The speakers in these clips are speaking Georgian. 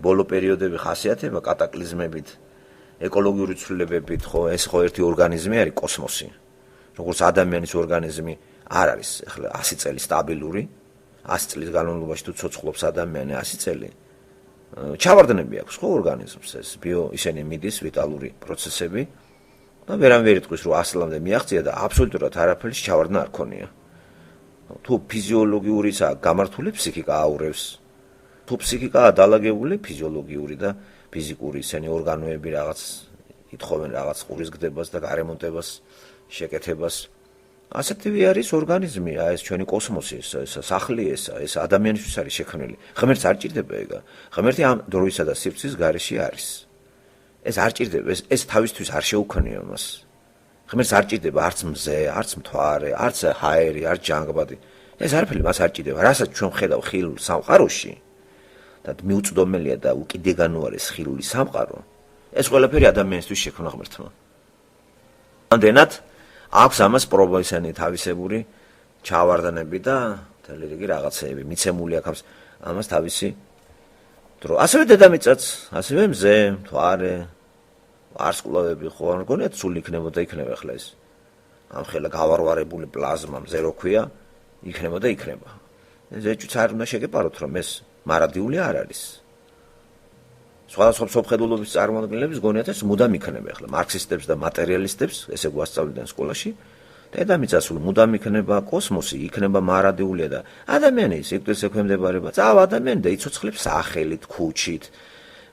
ბოლო პერიოდები ხასიათება კატაკლიზმებით, ეკოლოგიური ცვლილებებით, ხო, ეს ხო ერთი ორგანიზმი არის კოსმოსი. როგორც ადამიანის ორგანიზმი არ არის ახლა 100 წელი სტაბილური, 100 წლის განმავლობაში თუ ცოცხლობს ადამიანი 100 წელი. ჩავარდნები აქვს ხო ორგანიზმს ეს ისინი მიდის ვიტალური პროცესები და ვერანაირი ტყვის რომ 100-ლამდე მიაღწია და აბსოლუტურად არაფერში ჩავარდნა არ ქონია. თუ ფიზიოლოგიურისა გამართული ფსიქიკა აურევს, თუ ფსიქიკაა დალაგებული ფიზიოლოგიური და ფიზიკური ისინი ორგანოები რაღაც ითხოვენ რაღაც ყურის გდებას და გარემონტებას, შეკეთებას. ასეთივე არის ორგანიზმი, ეს ჩვენი კოსმოსი, ეს სახლი, ეს ადამიანისთვის არის შექმნილი. ღმერთს არ ჭირდება ეგა. ღმერთი ამ დროისა და სივრცის გარეშე არის. ეს არ ჭირდება, ეს თავისთვის არ შეუქმნია მას. ღმერთს არ ჭირდება არც მზე, არც მთვარე, არც ჰაერი, არც ჯანგბადი. ეს არაფერი მას არ ჭირდება. რასაც ჩვენ ხედავ ხილულ სამყაროში და მიუწვდომელია და უკიდეგანუარეს ხილული სამყარო, ეს ყველაფერი ადამიანისთვის შექმნა ღმერთმა. ამდენად აქვს ამას პრობლემისანი თავისებური ჩავარდნები და მთელი რიგი რაღაცეები მიცემული აქვს ამას თავისი დრო. ასევე დედამიწაც, ასევე მზე, მთვარე, ვარსკვლავები ხო არ მგონიათ სულ იქნებოდა იქნება ახლა ეს. ამ ხელა გავარვარებული პლაზმა მზე რო ქვია, იქნებოდა იქნება. ზეჭვიც არ უნდა შეგეპაროთ რომ ეს მარადიული არ არის. სხვადასხვა მსოფლმხედველობის წარმოადგენლებს გონიათ ეს მუდამ იქნება ახლა მარქსისტებს და მატერიალისტებს ესე გვასწავლდნენ სკოლაში. დედამიწა სულ მუდამ იქნება, კოსმოსი იქნება მარადიულია და ადამიანი სიკვდილს ექვემდებარება. წავა ადამიანი და იცოცხლებს სახელით, ქუჩით,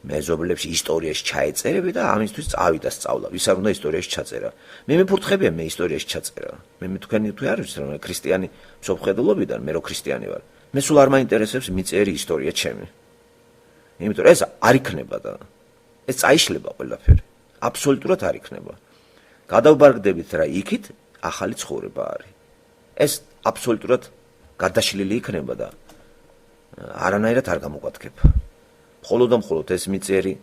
მეზობლებს ისტორიაში ჩაეწერები და ამისთვის წავიდა სწავლა. ვის არ უნდა ისტორიაში ჩაწერა. მე მიფურთხებია მე ისტორიაში ჩაწერა. მე თქვენი თუ არ ვიცით რომ ქრისტიანი მსოფლმხედველობიდან მე რო ქრისტიანი ვარ. მე სულ არ მაინტერესებს მიწერი ისტორია ჩემი. იმიტომ რომ ეს არ იქნება და ეს წაიშლება ყველაფერი. აბსოლუტურად არ იქნება. გადავბარგდებით რა იქით ახალი ცხოვრება არის. ეს აბსოლუტურად გადაშლილი იქნება და არანაირად არ გამოგვადგებ. მხოლოდ და მხოლოდ ეს მიწერი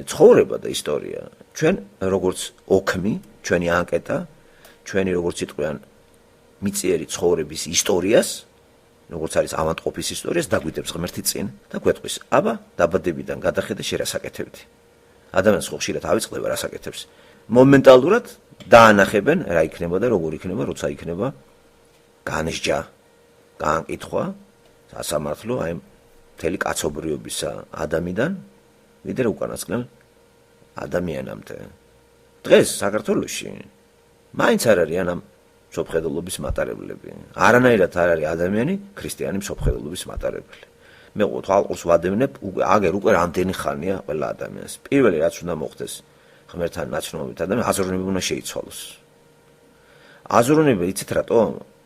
ცხოვრება და ისტორია. ჩვენ როგორც ოქმი, ჩვენი ანკეტა, ჩვენი როგორც იტყვიან მიწერი ცხოვრების ისტორიას როგორც არის ავადმყოფის ისტორიას დაგვიდებს ღმერთი წინ და გვეტყვის: "აბა, დაბადებიდან გადახედე შე რას აკეთებდი." ადამიანს ხო ხშირად ავიწყდება რას აკეთებს. მომენტალურად დაანახებენ რა იქნება და როგორ იქნება, როცა იქნება განსჯა, განკითხვა, სასამართლო აი მთელი კაცობრიობისა ადამიანიდან ვიდრე უკანასკნელ ადამიანამდე. დღეს საქართველოში მაინც არ არიან ამ მსოფლმხედველობის მატარებლები. არანაირად არ არის ადამიანი ქრისტიანი მსოფლმხედველობის მატარებელი. მე თვალყურს ვადევნებ, აგერ უკვე რამდენი ხანია ყველა ადამიანს. პირველი რაც უნდა მოხდეს ღმერთთან ნაცნობობით ადამიანი აზროვნები უნდა შეიცვალოს. აზროვნები იცით რატო?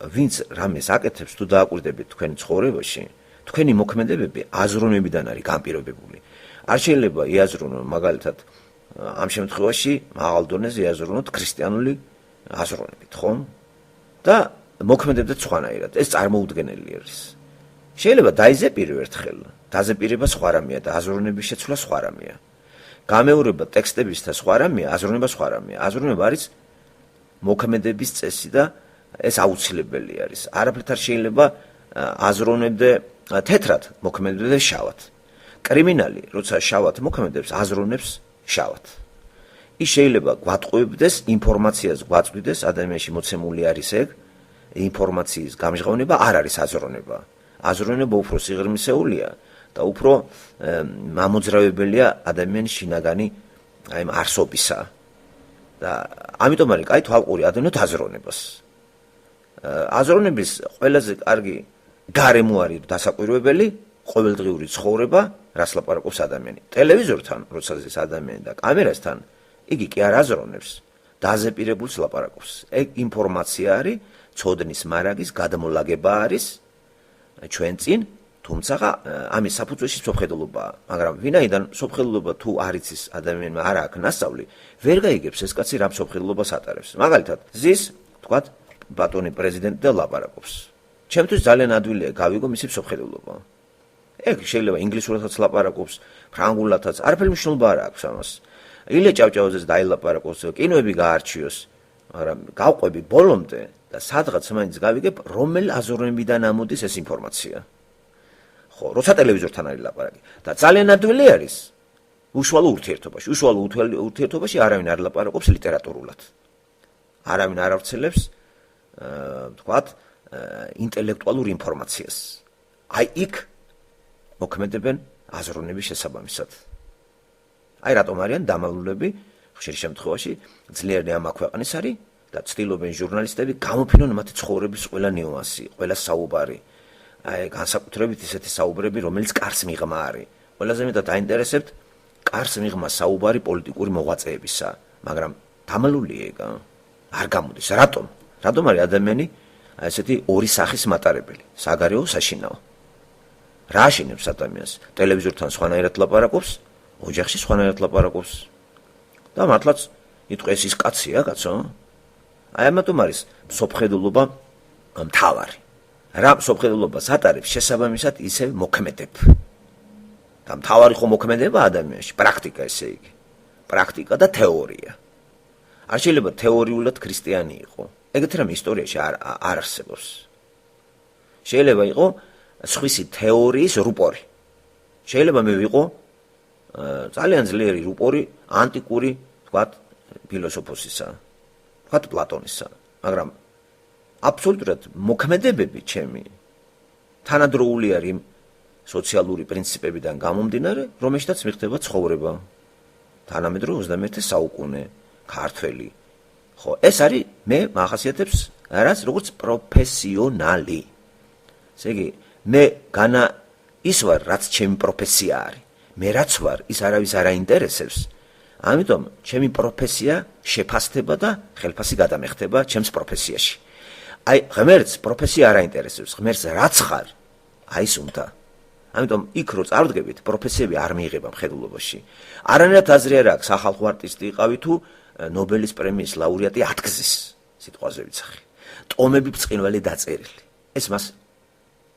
ვინც რამეს აკეთებს თუ დააკვირდებით თქვენი ცხოვრებაში, თქვენი მოქმედებები აზროვნებიდან არის განპირობებული. არ შეიძლება იაზრუნო მაგალითად ამ შემთხვევაში მაღალ დონეზე იაზრუნოთ ქრისტიანული აზროვნებით, ხო? და მოქმედებდეთ სხვანაირად. ეს წარმოუდგენელი არის. შეიძლება დაიზეპირო ერთხელ, დაზეპირება სხვა რამეა და აზროვნების შეცვლა სხვა რამეა. გამეორება ტექსტების და სხვა რამეა, აზროვნება სხვა რამეა. აზროვნება არის მოქმედების წესი და ეს აუცილებელი არის. არაფერთ არ შეიძლება აზროვნებდე თეთრად, მოქმედებდე შავად. კრიმინალი, როცა შავად მოქმედებს, აზროვნებს შავად. ის შეიძლება გვატყუებდეს, ინფორმაციას გვაწვდეს, ადამიანში მოცემული არის ეგ, ინფორმაციის გამჟღავნება არ არის აზროვნება. აზროვნება უფრო სიღრმისეულია და უფრო მამოძრავებელია ადამიანის შინაგანი აი არსობისა. და ამიტომ არის კაი თვალყური ადევნოთ აზროვნებას. აზროვნების ყველაზე კარგი გარემო არის დასაკვირვებელი, ყოველდღიური ცხოვრება, რას ლაპარაკობს ადამიანი. ტელევიზორთან, როცა ზის ადამიანი და კამერასთან, იგი კი არ აზროვნებს, დაზეპირებულს ლაპარაკობს. ეგ ინფორმაცია არის, ცოდნის მარაგის გადმოლაგება არის ჩვენ წინ, თუმცა ამის საფუძველში მსოფლმხედველობაა. მაგრამ ვინაიდან მსოფლმხედველობა თუ არ იცის ადამიანმა არ აქვს ნასწავლი, ვერ გაიგებს ეს კაცი რა მსოფლმხედველობას ატარებს. მაგალითად, ზის, თქვათ, ბატონი პრეზიდენტი და ლაპარაკობს. ჩემთვის ძალიან ადვილია გავიგო მისი მსოფლმხედველობა. ეგ შეიძლება ინგლისურადაც ლაპარაკობს, ფრანგულადაც, არაფერი მნიშვნელობა არ აქვს ამას. ილე ჭავჭავაძეს დაილაპარაკოს, კინოები გაარჩიოს, მაგრამ გავყვები ბოლომდე და სადღაც მაინც გავიგებ, რომელ აზროვნებიდან ამოდის ეს ინფორმაცია. ხო, როცა ტელევიზორთან არის ლაპარაკი და ძალიან ადვილი არის უშუალო ურთიერთობაში. უშუალო ურთიერთობაში არავინ არ ლაპარაკობს ლიტერატურულად. არავინ არ ავრცელებს თქვათ ინტელექტუალურ ინფორმაციას. აი იქ მოქმედებენ აზროვნების შესაბამისად. აი რატომ არიან დამალულები ხშირ შემთხვევაში ძლიერნი ამ ქვეყნის არის და ცდილობენ ჟურნალისტები გამოფინონ მათი ცხოვრების ყველა ნიუანსი, ყველა საუბარი. აი განსაკუთრებით ისეთი საუბრები, რომელიც კარს მიღმა არის. ყველაზე მეტად დაინტერესებთ კარს მიღმა საუბარი პოლიტიკური მოღვაწეებისა, მაგრამ დამალულია ეგ არ გამოდის. რატომ? რატომ არის ადამიანი ესეთი ორი სახის მატარებელი, საგარეო, საშინაო? რა აშენებს ადამიანს? ტელევიზორთან სხვანაირად ლაპარაკობს, ოჯახში სხვანაირად ლაპარაკობს. და მართლაც იტყვეს ის კაცია, კაცო? აი ამიტომ არის მსოფლმხედველობა მთავარი. რა მსოფლმხედველობას ატარებს შესაბამისად ისე მოქმედებ. და მთავარი ხო მოქმედება ადამიანში, პრაქტიკა ესე იგი. პრაქტიკა და თეორია. არ შეიძლება თეორიულად ქრისტიანი იყო. ეგეთი რამე ისტორიაში არ არსებობს. შეიძლება იყო სხვისი თეორიის რუპორი. შეიძლება მე ვიყო ძალიან ძლიერი რუპორი ანტიკური, თქვათ, ფილოსოფოსისა, თქვათ პლატონისა, მაგრამ აბსოლუტურად მოქმედებები ჩემი თანადროული არის იმ სოციალური პრინციპებიდან გამომდინარე, რომელშიც მიხდება ცხოვრება. თანამედროვე 21 საუკუნე, ქართველი. ხო, ეს არის მე მახასიათებს რაც როგორც პროფესიონალი. ესე იგი, მე განა ის ვარ, რაც ჩემი პროფესია არის. მე რაც ვარ, ის არავის არ აინტერესებს. ამიტომ ჩემი პროფესია შეფასდება და ხელფასი გადამეხდება ჩემს პროფესიაში. აი, ღმერთს პროფესია არ აინტერესებს, ღმერთს რაც ხარ, აი ეს უნდა. ამიტომ იქ რო წარდგებით, პროფესიები არ მიიღება მხედველობაში. არანაირად აზრი არ აქვს სახალხო არტისტი იყავი თუ ნობელის პრემიის ლაურეატი 10 გზის სიტყვაზე ვიცახი. ტომები ბრწყინვალე დაწერილი.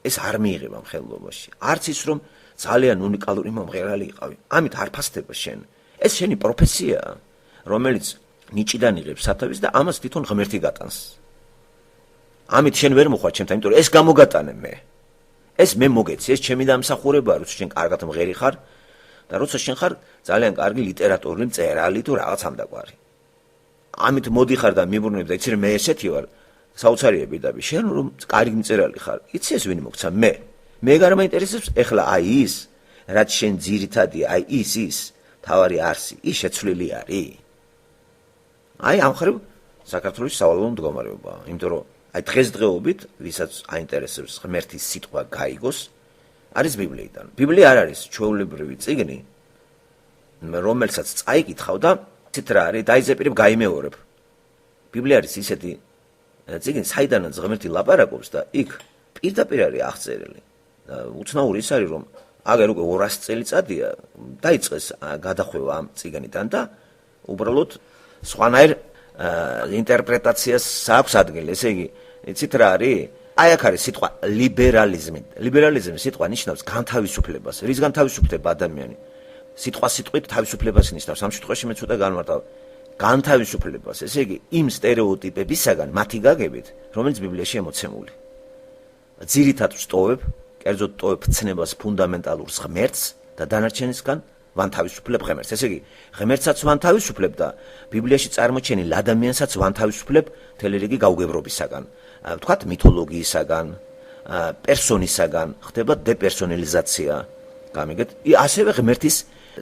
ეს არ მიიღება მხედველობაში. არც ის რომ ძალიან უნიკალური მომღერალი იყავი. ამით არ ფასდება შენ. ეს შენი პროფესიაა, რომელიც ნიჭიდან იღებს სათავეს და ამას თვითონ ღმერთი გატანს. ამით შენ ვერ მოხარ ჩემთან, იმიტომ რომ ეს გამოგატანე მე. ეს მე მოგეცი, ეს ჩემი დამსახურებაა, როცა შენ კარგად მღერი ხარ და როცა შენ ხარ ძალიან კარგი ლიტერატურული მწერალი თუ რაღაც ამდაგვარი. ამით მოდიხარ და მიბრუნებ და იცი რომ მე ესეთი ვარ, საოცარია პირდაპირ. შენ რომ კარგი მწერალი ხარ, იცი ეს ვინ მოგცა მე. მე არ მაინტერესებს ეხლა აი ის, რაც შენ ძირითადია, აი ის თავარი არსი, ის შეცვლილი არის. აი ამ ხრივ საქართველოს სავალალო მდგომარეობაა, იმიტომ რომ აი დღესდღეობით, ვისაც აინტერესებს ღმერთის სიტყვა გაიგოს, არის ბიბლიიდან. ბიბლია არ არის ჩვეულებრივი წიგნი, რომელსაც წაიკითხავ და ცით რა არის, დაიზეპირებ, გაიმეორებ. ბიბლია არის ისეთი წიგნი, საიდანაც ღმერთი ლაპარაკობს და იქ პირდაპირ არის აღწერილი. უცნაური ის არის, რომ აგერ უკვე 200 წელიწადია დაიწყეს გადახვევა ამ წიგნიდან და უბრალოდ სხვანაირ ინტერპრეტაციას აქვს ადგილი. ესე იგი, იცით რა არის? აი აქ არის სიტყვა ლიბერალიზმი. ლიბერალიზმი სიტყვა ნიშნავს განთავისუფლებას. რის განთავისუფლება ადამიანი? სიტყვით თავისუფლებას ნიშნავს. ამ შემთხვევაში მე ცოტა განვარტავ. განთავისუფლებას, ესე იგი, იმ სტერეოტიპებისაგან მათი გაგებით, რომელიც ბიბლიაში ამოცემული. ძირითად ვსტოვებ, კერძოდ ტოვებ ცნებას ფუნდამენტალურს ღმერთს და დანარჩენისგან ვანთავისუფლებ ღმერთს. ესე იგი, ღმერთსაც ვანთავისუფლებ და ბიბლიაში წარმოჩენილ ადამიანსაც ვანთავისუფლებ მთელი რიგი გაუგებრობისაგან. ვთქვათ, მითოლოგიისაგან, პერსონისაგან, ხდება დეპერსონალიზაცია. გამიგეთ? ასევე ღმერთის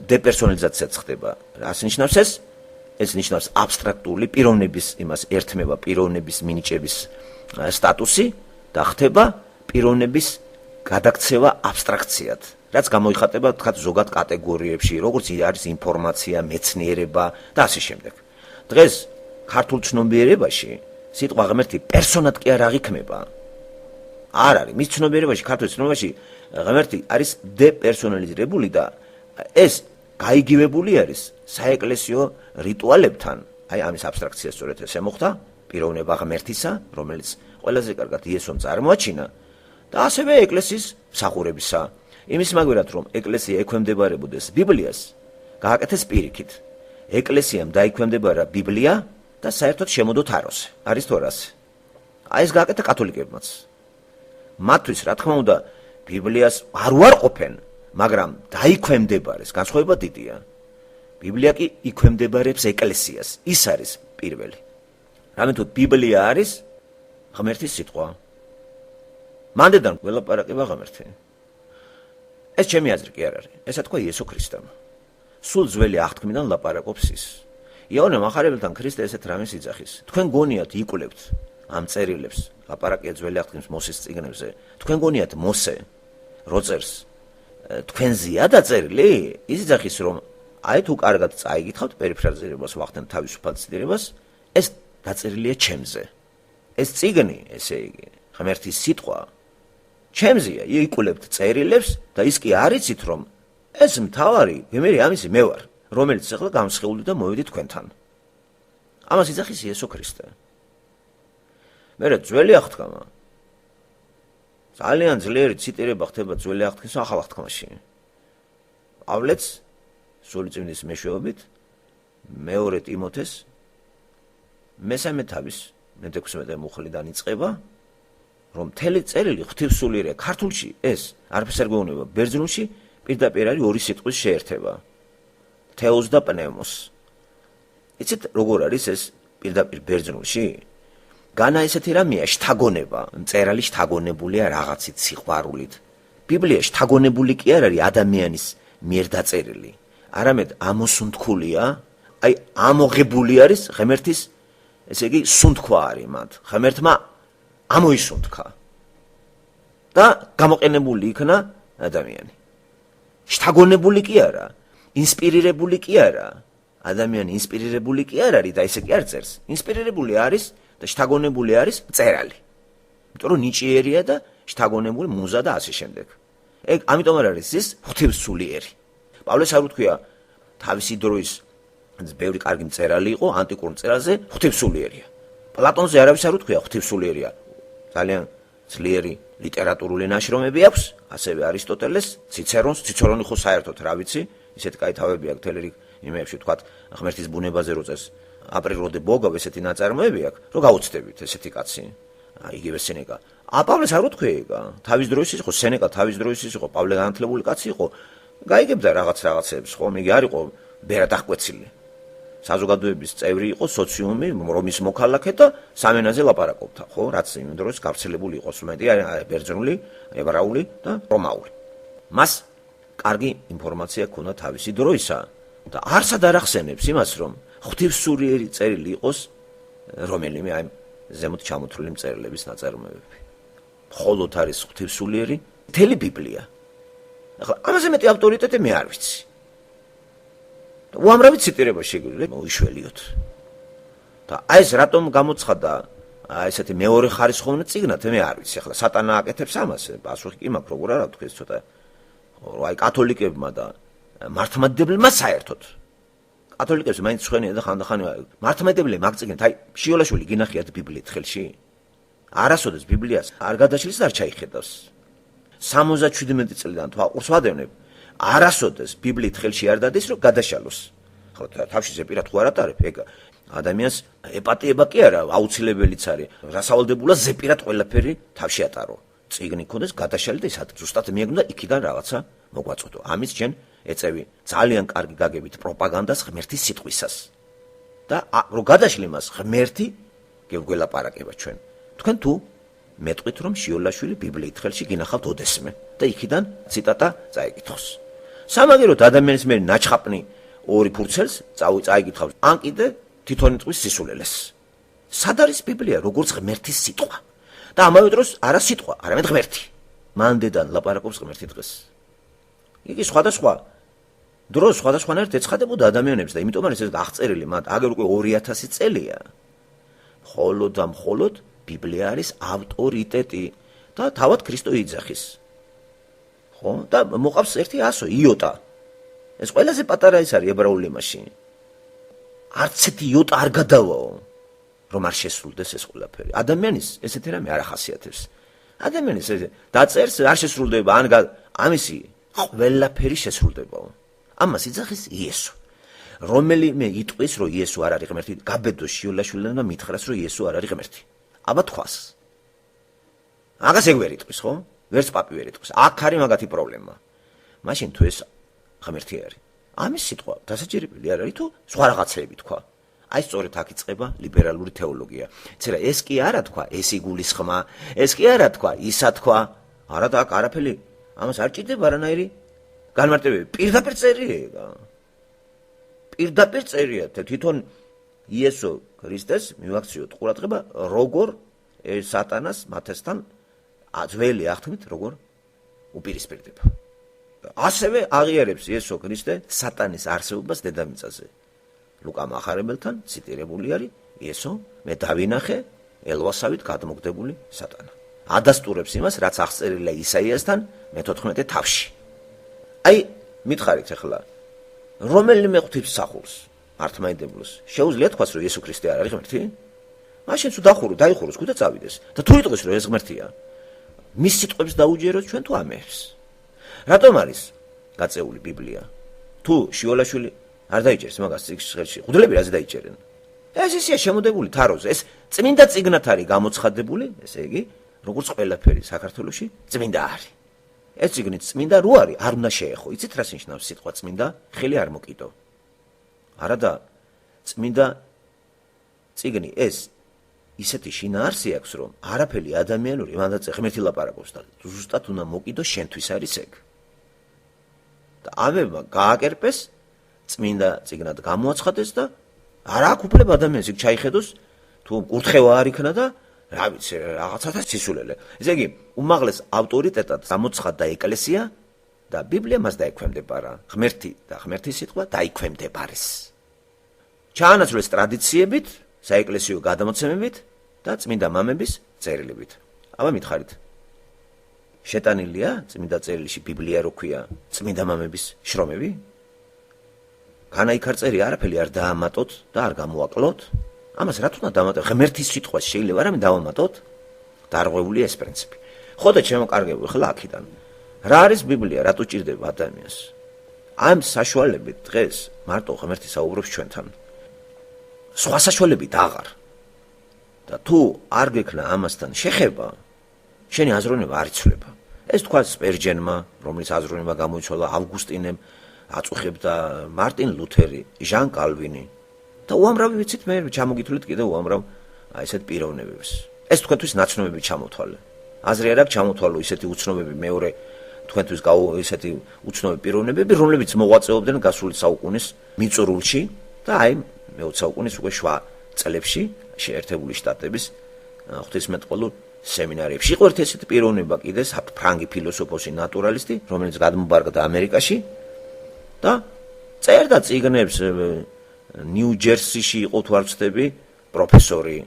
დეპერსონალიზაციაც ხდება. რას ნიშნავს ეს? ეს ნიშნავს აბსტრაქტული პიროვნების იმას ერთმევა პიროვნების მინიჭების სტატუსი და ხდება პიროვნების გადაქცევა აბსტრაქციად. რაც გამოიხატება თქვათ ზოგად კატეგორიებში, როგორც არის ინფორმაცია, მეცნიერება და ასე შემდეგ. დღეს ქართულ ცნობიერებაში სიტყვა ღმერთი პერსონად კი არ აღიქმება. არ არის. მის ცნობიერებაში, ქართულ ცნობიერებაში ღმერთი არის დეპერსონალიზირებული და ეს გაიგივებული არის საეკლესიო რიტუალებთან. აი ამის აბსტრაქცია სწორედ ესე მოხდა პიროვნება ღმერთისა, რომელიც ყველაზე კარგად იესომ წარმოაჩინა და ასევე ეკლესიის მსახურებისა. იმის მაგერად რომ ეკლესია ექვემდებარებოდეს ბიბლიას, გააკეთეს პირიქით. ეკლესიამ დაიქვემდებარა ბიბლია და საერთოდ შემოდო თაროსე. არის თუ არა? აი ეს გააკეთა კათოლიკებმაც. მათთვის, რა თქმა უნდა, ბიბლიას არ უარყოფენ, მაგრამ დაიქვემდებარეს, განსხვავება დიდია. ბიბლია კი იქვემდებარებს ეკლესიას. ის არის პირველი. რამე თუ ბიბლია არის ღმერთის სიტყვა. მანდედან ველაპარაკება ღმერთი. ეს ჩემი აზრი კი არ არის. ესა თქვა იესო ქრისტემ. სულ ძველი აღთქმიდან ლაპარაკობს ის. იოანე მახარებელთან ქრისტე ესეთ რამეს იძახის. თქვენ გონიათ იკვლევთ ამ წერილებს, ლაპარაკია ძველი აღთქმის მოსეს წიგნებზე. თქვენ გონიათ მოსე რო წერს თქვენზეა დაწერილი? ის იძახის რომ აი თუ კარგად წაიგითხავთ პერიფრაზირებას ვახდენ თავისუფალ ციტირებას, ეს დაწერილია ჩემზე. ეს წიგნი, ესე იგი, ღმერთის სიტყვა ჩემზეა, იკვლევთ წერილებს და ის კი არიცით რომ ეს მთავარი გემერი ამისი მე ვარ, რომელიც ახლა გამსხეული და მოვიდი თქვენთან. ამას იძახის იესო ქრისტე. მერე ძველი აღთქმა ძალიან ძლიერი ციტირება ხდება ძველი აღთქმის ახალ აღთქმაში. პავლეც სულიწმინდის მეშვეობით მეორე ტიმოთეს მესამე თავის მე-16 მუხლიდან იწყება, რომ მთელი წერილი ღვთივსულიერია. ქართულში ეს არაფერს არ გვეუბნება, ბერძნულში პირდაპირ არის ორი სიტყვის შეერთება. თეოს და პნევმოს. იცით როგორ არის ეს პირდაპირ ბერძნულში? განა ესეთი რამეა შთაგონება, მწერალი შთაგონებულია რაღაცით სიყვარულით. ბიბლია შთაგონებული კი არ არის ადამიანის მიერ დაწერილი. არამედ ამოსუნთქულია, აი ამოღებული არის ღმერთის, ესე იგი სუნთქვა არის მათ. ღმერთმა ამოისუნთქა და გამოყენებული იქნა ადამიანი. შთაგონებული კი არა, ინსპირირებული კი არა. ადამიანი ინსპირირებული კი არ არის და ესე კი არ წერს. ინსპირირებული არის და შთაგონებული არის მწერალი. იმიტომ რომ ნიჭიერია და შთაგონებული მუზა და ასე შემდეგ. ეგ ამიტომ არ არის ის ღვთივსულიერი. პავლეს არ უთქვია თავისი დროის ბევრი კარგი მწერალი იყო ანტიკურ მწერალზე ღვთივსულიერია. პლატონზე არავის არ უთქვია ღვთივსულიერია. ძალიან ძლიერი ლიტერატურული ნაშრომები აქვს, ასევე არისტოტელეს, ციცერონს, ციცერონი ხო საერთოდ რა ვიცი, ისეთი კაი თავები აქვს თელერი იმეებში თქვათ ღმერთის ბუნებაზე რო წერს აპრილო დე ბოგავ ესეთი ნაწარმოები აქვს, რომ გაუცდებით ესეთი კაცი. იგივე სენეკა. პავლეს არ უთქვია ეგა. თავის დროის ის იყო, სენეკა თავის დროის ის იყო, პავლე განათლებული კაცი იყო. გაიგებდა რაღაცებს, ხომ? იგი არ იყო ბერად აღკვეცილი. საზოგადოების წევრი იყო, სოციუმი, რომის მოქალაქე და სამენაზე ლაპარაკობდა, ხო? რაც იმ დროს გავრცელებული იყო სულმეტი ბერძნული, ებრაული და რომაული. მას კარგი ინფორმაცია ჰქონდა თავისი დროისა და არსად არ ახსენებს იმას, რომ ღვთივსულიერი წერილი იყოს რომელიმე აი ზემოთ ჩამოთვლილი მწერლების ნაწარმოებები. მხოლოდ არის ღვთივსულიერი მთელი ბიბლია. ახლა ამაზე მეტი ავტორიტეტი მე არ ვიცი. უამრავი ციტირება შეგვიძლია მოიშველიოთ. და აი ეს რატომ გამოცხადა ესეთი მეორე ხარისხოვანი წიგნად მე არ ვიცი. ახლა სატანა აკეთებს ამას, პასუხი კი მაქვს, როგორ არა თქვენ ცოტა აი კათოლიკებმა და მართლმადიდებლებმა საერთოდ. კათოლიკებს მაინც ხვენია და ხანდახან მართლმადიდებლები მაგწიგნით, აი შიოლაშვილი გინახიათ ბიბლიით ხელში? არასოდეს ბიბლიას არ გადაშლის და არ ჩაიხედავს. 77 წლიდან თვალყურს ვადევნებ. არასოდეს ბიბლიით ხელში არ დადეს, რომ გადაშალოს. ხო, თავში ზეპირად ხო არ ატარებ, ეგ ადამიანს ეპატიება კი არა, აუცილებელიც არის. რასავალდებულა ზეპირად ყველაფერი თავში ატარო. წიგნი ქონდეს გადაშალი და ის ზუსტად მიეგნო და იქიდან რაღაცა მოგვაწოდო. ამის ჩვენ ეწევი ძალიან კარგი გაგებით პროპაგანდას ღმერთის სიტყვისას. და რო გადაშლი მას ღმერთი გეგვგველაპარაკება ჩვენ. თქვენ თუ მეტყვით რომ შიოლაშვილი ბიბლიით ხელში გინახავთ ოდესმე და იქიდან ციტატა წაიკითხოს. სამაგეროთ ადამიანის მე ნაჩხაპნი ორი ფურცელს წაიკითხავს, ან კიდე თვითონ იტყვის სისულელეს. სად არის ბიბლია როგორც ღმერთის სიტყვა? და ამავე დროს არა სიტყვა, არამედ ღმერთი. მანდედან ლაპარაკობს ღმერთი დღეს. იგი სხვადასხვა დროს სხვადასხვანაირად ეცხადებოდა ადამიანებს და იმიტომ არის ეს აღწერილი მათ აგერ უკვე 2000 წელია. მხოლოდ და მხოლოდ ბიბლია არის ავტორიტეტი და თავად ქრისტე იძახის. ხო? და მოყავს ერთი ასო იოტა. ეს ყველაზე პატარა ის არის ებრაულ ენაში. არც ერთი იოტა არ გადავაო, რომ არ შესრულდეს ეს ყველაფერი. ადამიანის ესეთი რამე არ ახასიათებს. ადამიანის ეს დაწერს არ შესრულდება, ან ამისი ყველაფერი შესრულდებაო. ამას იძახის იესო. რომელიმე იტყვის, რომ იესო არ არის ღმერთი, გაბედოს შიოლაშვილიდან და მითხრას, რომ იესო არ არის ღმერთი. აბა თქვას. მაგას ეგ ვერ იტყვის, ხო? ვერც პაპი ვერ იტყვის. აქ არის მაგათი პრობლემა. მაშინ თუ ეს ღმერთი არის, ამის სიტყვა დასაჭირებელი არ არის თუ სხვა რაღაცები თქვა. აი სწორედ აქ იწყება ლიბერალური თეოლოგია. წერა ეს კი არა თქვა, ეს იგულისხმა, ეს კი არა თქვა, ისა თქვა. არა და აქ არაფერი ამას არ ჭირდება არანაირი განმარტებები. პირდაპირ წერია. პირდაპირ წერია თვითონ იესო ქრისტეს მივაქციოთ ყურადღება როგორ სატანას მათესთან ძველი აღთქმით როგორ უპირისპირდება. ასევე აღიარებს იესო ქრისტე სატანის არსებობას დედამიწაზე. ლუკა მახარებელთან ციტირებული არის იესო მე დავინახე ელვასავით გადმოგდებული სატანა. ადასტურებს იმას რაც აღწერილია ისაიასთან მე-14 თავში. აი მითხარით ახლა რომელიმე ღვთისმსახურს მართლმადიდებლოს შეუძლია თქვას რომ იესო ქრისტე არ არის ღმერთი? მაშინ თუ დაიხუროს ქუდა წავიდეს და თუ იტყვის რომ ეს ღმერთია მის სიტყვებს დაუჯეროთ ჩვენ თუ ამებს. რატომ არის გაწეული ბიბლია? თუ შიოლაშვილი არ დაიჭერს მაგას წიგნში, ღვთლები რაზე დაიჭერენ? ეს ისეა შემოდებული თაროზე, ეს წმინდა წიგნად არის გამოცხადებული, ესე იგი, როგორც ყველაფერი საქართველოში წმინდა არის. ეს წიგნი წმინდა რო არის, არ უნდა შეეხო. იცით რას ნიშნავს სიტყვა წმინდა? ხელი არ მოკიდო. არა და წმინდა წიგნი ეს ისეთი შინაარსი აქვს, რომ არაფერი ადამიანური მანდაც ღმერთი ლაპარაკობს და ზუსტად უნდა მოკიდო შენთვის არის ეგ. და ამება გააკერპეს წმინდა წიგნად გამოაცხადეს და არ აქვს უფლება ადამიანს იქ ჩაიხედოს თუ კურთხევა არ იქნა და რა ვიცი რაღაცათა სისულელე. ესე იგი უმაღლეს ავტორიტეტად გამოცხადდა ეკლესია და ბიბლია მას დაექვემდებარა. ღმერთი და ღმერთის სიტყვა დაექვემდებარეს. ჩაანაცვლეს ტრადიციებით, საეკლესიო გადამოცემებით და წმინდა მამების წერილებით. აბა მითხარით. შეტანილია წმინდა წერილში ბიბლია რო ქვია წმინდა მამების შრომები? განაიქარ წერი არაფერი არ დაამატოთ და არ გამოაკლოთ. ამას რა თქმა დამატებ ღმერთის სიტყვას შეიძლება რამე დავამატოთ? დარღვეულია ეს პრინციპი. ხო და ჩემო კარგებო, ხლა აქიდან. რა არის ბიბლია, რატო ჭირდება ადამიანს? ამ საშუალებით დღეს მარტო ღმერთი საუბრობს ჩვენთან. სხვა საშუალებით აღარ. და თუ არ გექნა ამასთან შეხება, შენი აზროვნება არ იცვლება. ეს თქვა სპერჯენმა, რომელიც აზროვნება გამოიცვალა ავგუსტინემ, აწუხებდა მარტინ ლუთერი, ჟან კალვინი. და უამრავი ვიცით მე ჩამოგითვლით კიდევ უამრავ ესეთ პიროვნებებს. ეს თქვენთვის ნაცნობები ჩამოთვალე. აზრი არ აქვს ჩამოთვალო ისეთი უცნობები მეორე თქვენთვის ისეთი უცნობი პიროვნებები, რომლებიც მოღვაწეობდნენ გასული საუკუნის მიწურულში და აი მე-20 საუკუნის უკვე შუა წლებში შეერთებული შტატების ღვთისმეტყველურ სემინარებში. იყო ერთი ესეთი პიროვნება კიდე ფრანგი ფილოსოფოსი, ნატურალისტი, რომელიც გადმობარგდა ამერიკაში და წერდა წიგნებს ნიუ-ჯერსიში იყო თუ არ ვცდები პროფესორი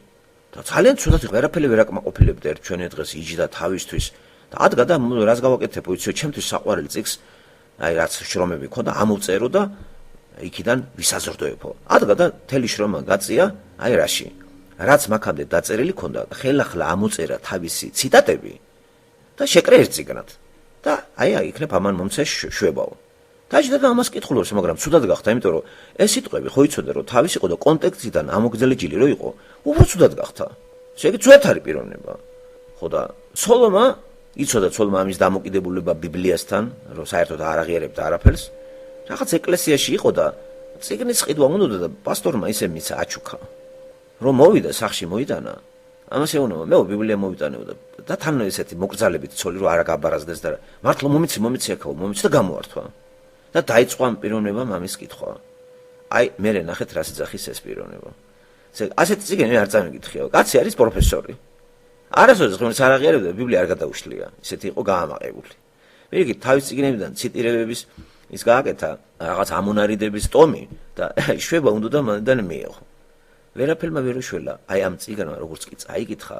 და ძალიან ცუდად ვერაფერი ვერ აკმაყოფილებდა ერთ ჩვენი დღეს იჯდა თავისთვის და ადგა და რას გავაკეთებ ვიცი ჩემთვის საყვარელი წიგს აი რაც შრომები ქონდა ამოვწერო და იქიდან ვისაზრდოებო ადგა და თელი შრომა გაწია აი რაში რაც მაქამდე დაწერილი ქონდა ხელახლა ამოწერა თავისი ციტატები და შეკრა ერთ წიგნად და აი იქნებ ამან მომცე შვებაო დაიჭდა და ამას კითხულობს, მაგრამ ცუდად გახდა, იმიტომ რომ ეს სიტყვები ხო იცოდა რომ თავის იყო და კონტექსტიდან ამოგძელეჯილი რო იყო, უფრო ცუდად გახდა. ესე იგი ძვეთ არის პიროვნება. ხო და სოლომა იცოდა ცოლმა ამის დამოკიდებულება ბიბლიასთან, რომ საერთოდ არ აღიარებდა არაფერს. რაღაც ეკლესიაში იყო და წიგნის ყიდვა უნდოდა და პასტორმა ისე მიცა აჩუქა. რომ მოვიდა სახში მოიტანა, ამას ეუბნება, მე ბიბლია მოვიტანეო და თან ესეთი მოკრძალებით ცოლი რომ არა გაბარაზდეს და მართლა მომიცი აკაო, მომიცი და გამოართვა. და დაიწყო ამ პიროვნებამ ამის კითხვა. აი, მე ნახეთ რა სიძახის ეს პიროვნება. ასეთი წიგნი არ წამიგითხიო. კაცი არის პროფესორი. არასოდეს ღმერთს არ აღიარებდა, ბიბლია არ გადაუშლია. ისეთი იყო გაამაყებული. მერიგით თავის წიგნებიდან ციტირებების ის გააკეთა რაღაც ამონარიდების ტომი და შვება უნდა მანდან მიეღო. ვერაფერმა ვერ უშველა. აი ამ წიგნმა როგორც კი წაიკითხა,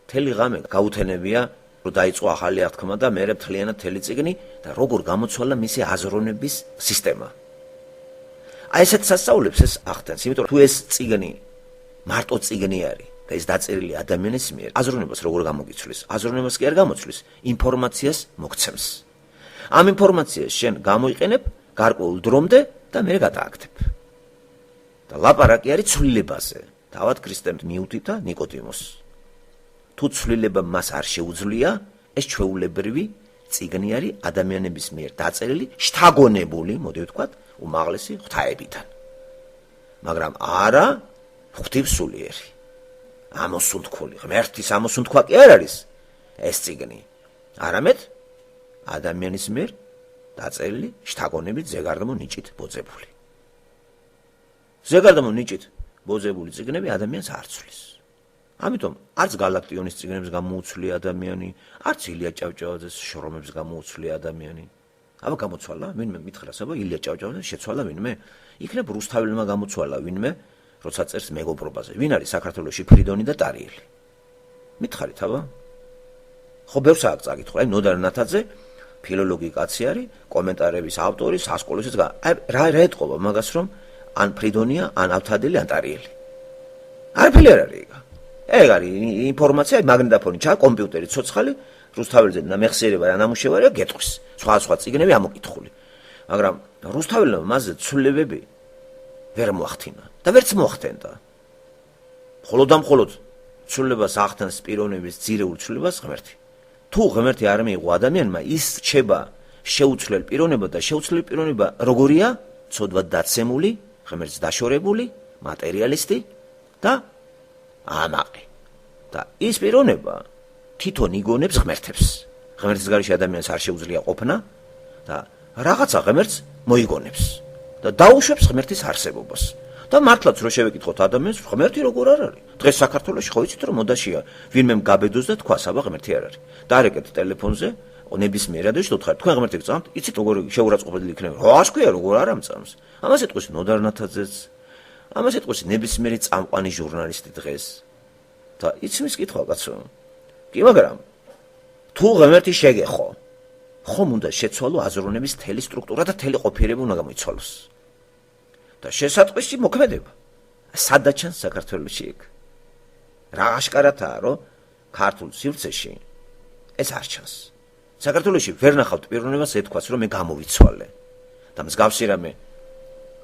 მთელი ღამე გაუთენებია რომ დაიწყო ახალი აღთქმა და მერე მთლიანად მთელი წიგნი და როგორ გამოცვალა მისი აზროვნების სისტემა. აი ესეთ სასწაულებს ეს ახდენს, იმიტომ რომ თუ ეს წიგნი მარტო წიგნი არის და ეს დაწერილი ადამიანის მიერ, აზროვნებას როგორ გამოგიცვლის? აზროვნებას კი არ გამოცვლის, ინფორმაციას მოგცემს. ამ ინფორმაციას შენ გამოიყენებ გარკვეულ დრომდე და მერე გადააგდებ. და ლაპარაკი არის ცვლილებაზე. თავად ქრისტემ მიუთითა ნიკოდიმოს. თუ ცვლილება მას არ შეუძლია, ეს ჩვეულებრივი წიგნი არის ადამიანების მიერ დაწერილი, შთაგონებული, მოდი ვთქვათ, უმაღლესი ღვთაებიდან. მაგრამ არა ღვთივსულიერი. ამოსუნთქული, ღმერთის ამოსუნთქვა კი არ არის ეს წიგნი. არამედ ადამიანის მიერ დაწერილი, შთაგონებით ზეგარდამო ნიჭით ბოძებული. ზეგარდამო ნიჭით ბოძებული წიგნები ადამიანს არ ცვლის. ამიტომ არც გალაქტიონის წიგნებს გამოუცვლია ადამიანი, არც ილია ჭავჭავაძეს შრომებს გამოუცვლია ადამიანი. აბა გამოცვალა, ვინმე მითხრას, აბა ილია ჭავჭავაძე შეცვალა ვინმე? იქნებ რუსთაველმა გამოცვალა ვინმე, როცა წერს მეგობრობაზე. ვინ არის საქართველოში ფრიდონი და ტარიელი? მითხარით, აბა? ხო, ბევრს აქვს წაკითხვა, აი ნოდარ ნათაძე ფილოლოგი კაცი არის, კომენტარების ავტორი, სასკოლოშიც რა ეთყობა მაგას, რომ ან ფრიდონია, ან ავთადელი, ან ტარიელი. არაფერი არ არის. ეგ არის ინფორმაცია, მაგნიტოფონი ჩა, კომპიუტერი ცოცხალი, რუსთაველზე მეხსიერება რა ნამუშევარია გეტყვის. სხვა წიგნები ამოკითხული. მაგრამ რუსთაველმა მასზე ცვლილებები ვერ მოახდინა და ვერც მოახდენდა. მხოლოდ და მხოლოდ ცვლილებას ახდენს პიროვნების ძირეულ ცვლილებას ღმერთი. თუ ღმერთი არ მიიღო ადამიანმა, ის რჩება შეუცვლელ პიროვნება და შეუცვლელი პიროვნება როგორია? ცოდვად დაცემული, ღმერთს დაშორებული, მატერიალისტი და ამაყი. და ის პიროვნება თვითონ იგონებს ღმერთებს. ღმერთის გარეშე ადამიანს არ შეუძლია ყოფნა და რაღაცა ღმერთს მოიგონებს და დაუშვებს ღმერთის არსებობას. და მართლაც რო შევეკითხოთ ადამიანს, ღმერთი როგორ არ არის? დღეს საქართველოში ხო იცით რომ მოდაშია ვინმე გაბედოს და თქვას, აბა ღმერთი არ არის. დაარეკეთ ტელეფონზე, ნებისმიერ ადრეში თქვენ ღმერთი გწამთ, იცით როგორ შეურაცხყოფილი იქნება? რას ქვია, როგორ არ ამწამს? ამას ეთქვის ნოდარ ნათაძეც, ამას ეთქვის ნებისმიერი წამყვანი ჟურნალისტი დღეს. და იცის კითხვა კაცო. კი, მაგრამ თუ ღმერთი შეგეხო, ხომ უნდა შეცვალო აზროვნების თელი სტრუქტურა და თელი ყოფიერება უნდა გამოიცვალოს. და შესატყვისი მოქმედება სადაჩანს საქართველოში იქ. რა აშკარათაა, რომ ქართულ სივრცეში ეს არ ჩანს. საქართველოში ვერ ნახავთ პიროვნებას ეთქვას, რომ მე გამოვიცვალე. და მსგავსი რამე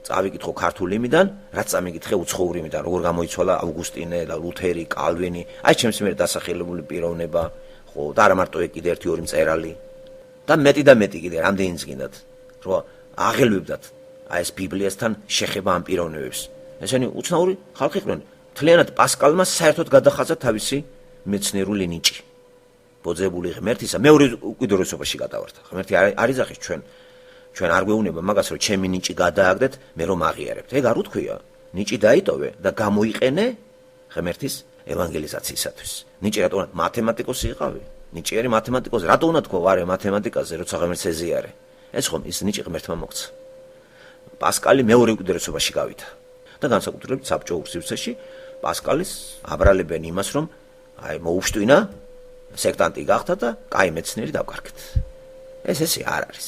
წავიკითხო ქართულ იმიდან, რაც წამიკითხე უცხოურ იმიდან, როგორ გამოიცვალა ავგუსტინე და ლუთერი, კალვინი, აი ჩემს მიერ დასახელებული პიროვნება, ხო, და არა მარტო კიდე ერთი ორი მწერალი. და მეტი კიდე რამდენიც გინდათ, რომ აღელვებდათ აი ეს ბიბლიასთან შეხება ამ პიროვნებებს. ესენი უცნაური ხალხი იყვნენ. მთლიანად პასკალმა საერთოდ გადახაზა თავისი მეცნიერული ნიჭი. ბოძებული ღმერთისა მეორე უკიდურესობაში გადავარდა. ღმერთი არ იძახის ჩვენ არ გვეუბნება მაგას, რომ ჩემი ნიჭი გადააგდეთ, მე რომ აღიარებთ. ეგ არ უთქვია. ნიჭი დაიტოვე და გამოიყენე ღმერთის ევანგელიზაციისათვის. ნიჭი რატო უნდა მათემატიკოსი იყავი? ნიჭი არის მათემატიკოსი. რატო უნდა თქვა ვარე მათემატიკაზე, როცა ღმერთს ეზიარე? ეს ხომ ის ნიჭი ღმერთმა მოგცა. პასკალი მეორე უკიდურესობაში გავიდა. და განსაკუთრებით საბჭოურ სივრცეში პასკალის აბრალებენ იმას, რომ აი მოუშვტვინა, სექტანტი გახდა და კაი მეცნიერი დავკარგეთ. ესე არ არის.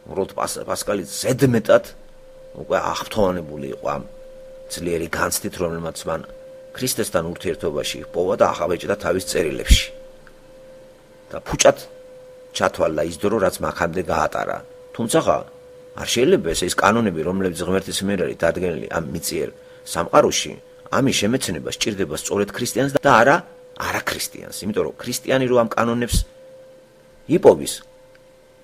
უბრალოდ პასკალი ზედმეტად უკვე აღფრთოვანებული იყო ამ ძლიერი განცდით, რომელმაც მან ქრისტესთან ურთიერთობაში პოვა და ახავეჭდა თავის წერილებში. და ფუჭად ჩათვალა ის დრო, რაც მაქამდე გაატარა. თუმცა არ შეიძლება ეს კანონები, რომლებიც ღმერთის მიერ არის დადგენილი ამ მიწიერ სამყაროში, ამის შემეცნება სჭირდება სწორედ ქრისტიანს და არა ქრისტიანს. იმიტომ რომ ქრისტიანი რო ამ კანონებს იპოვის,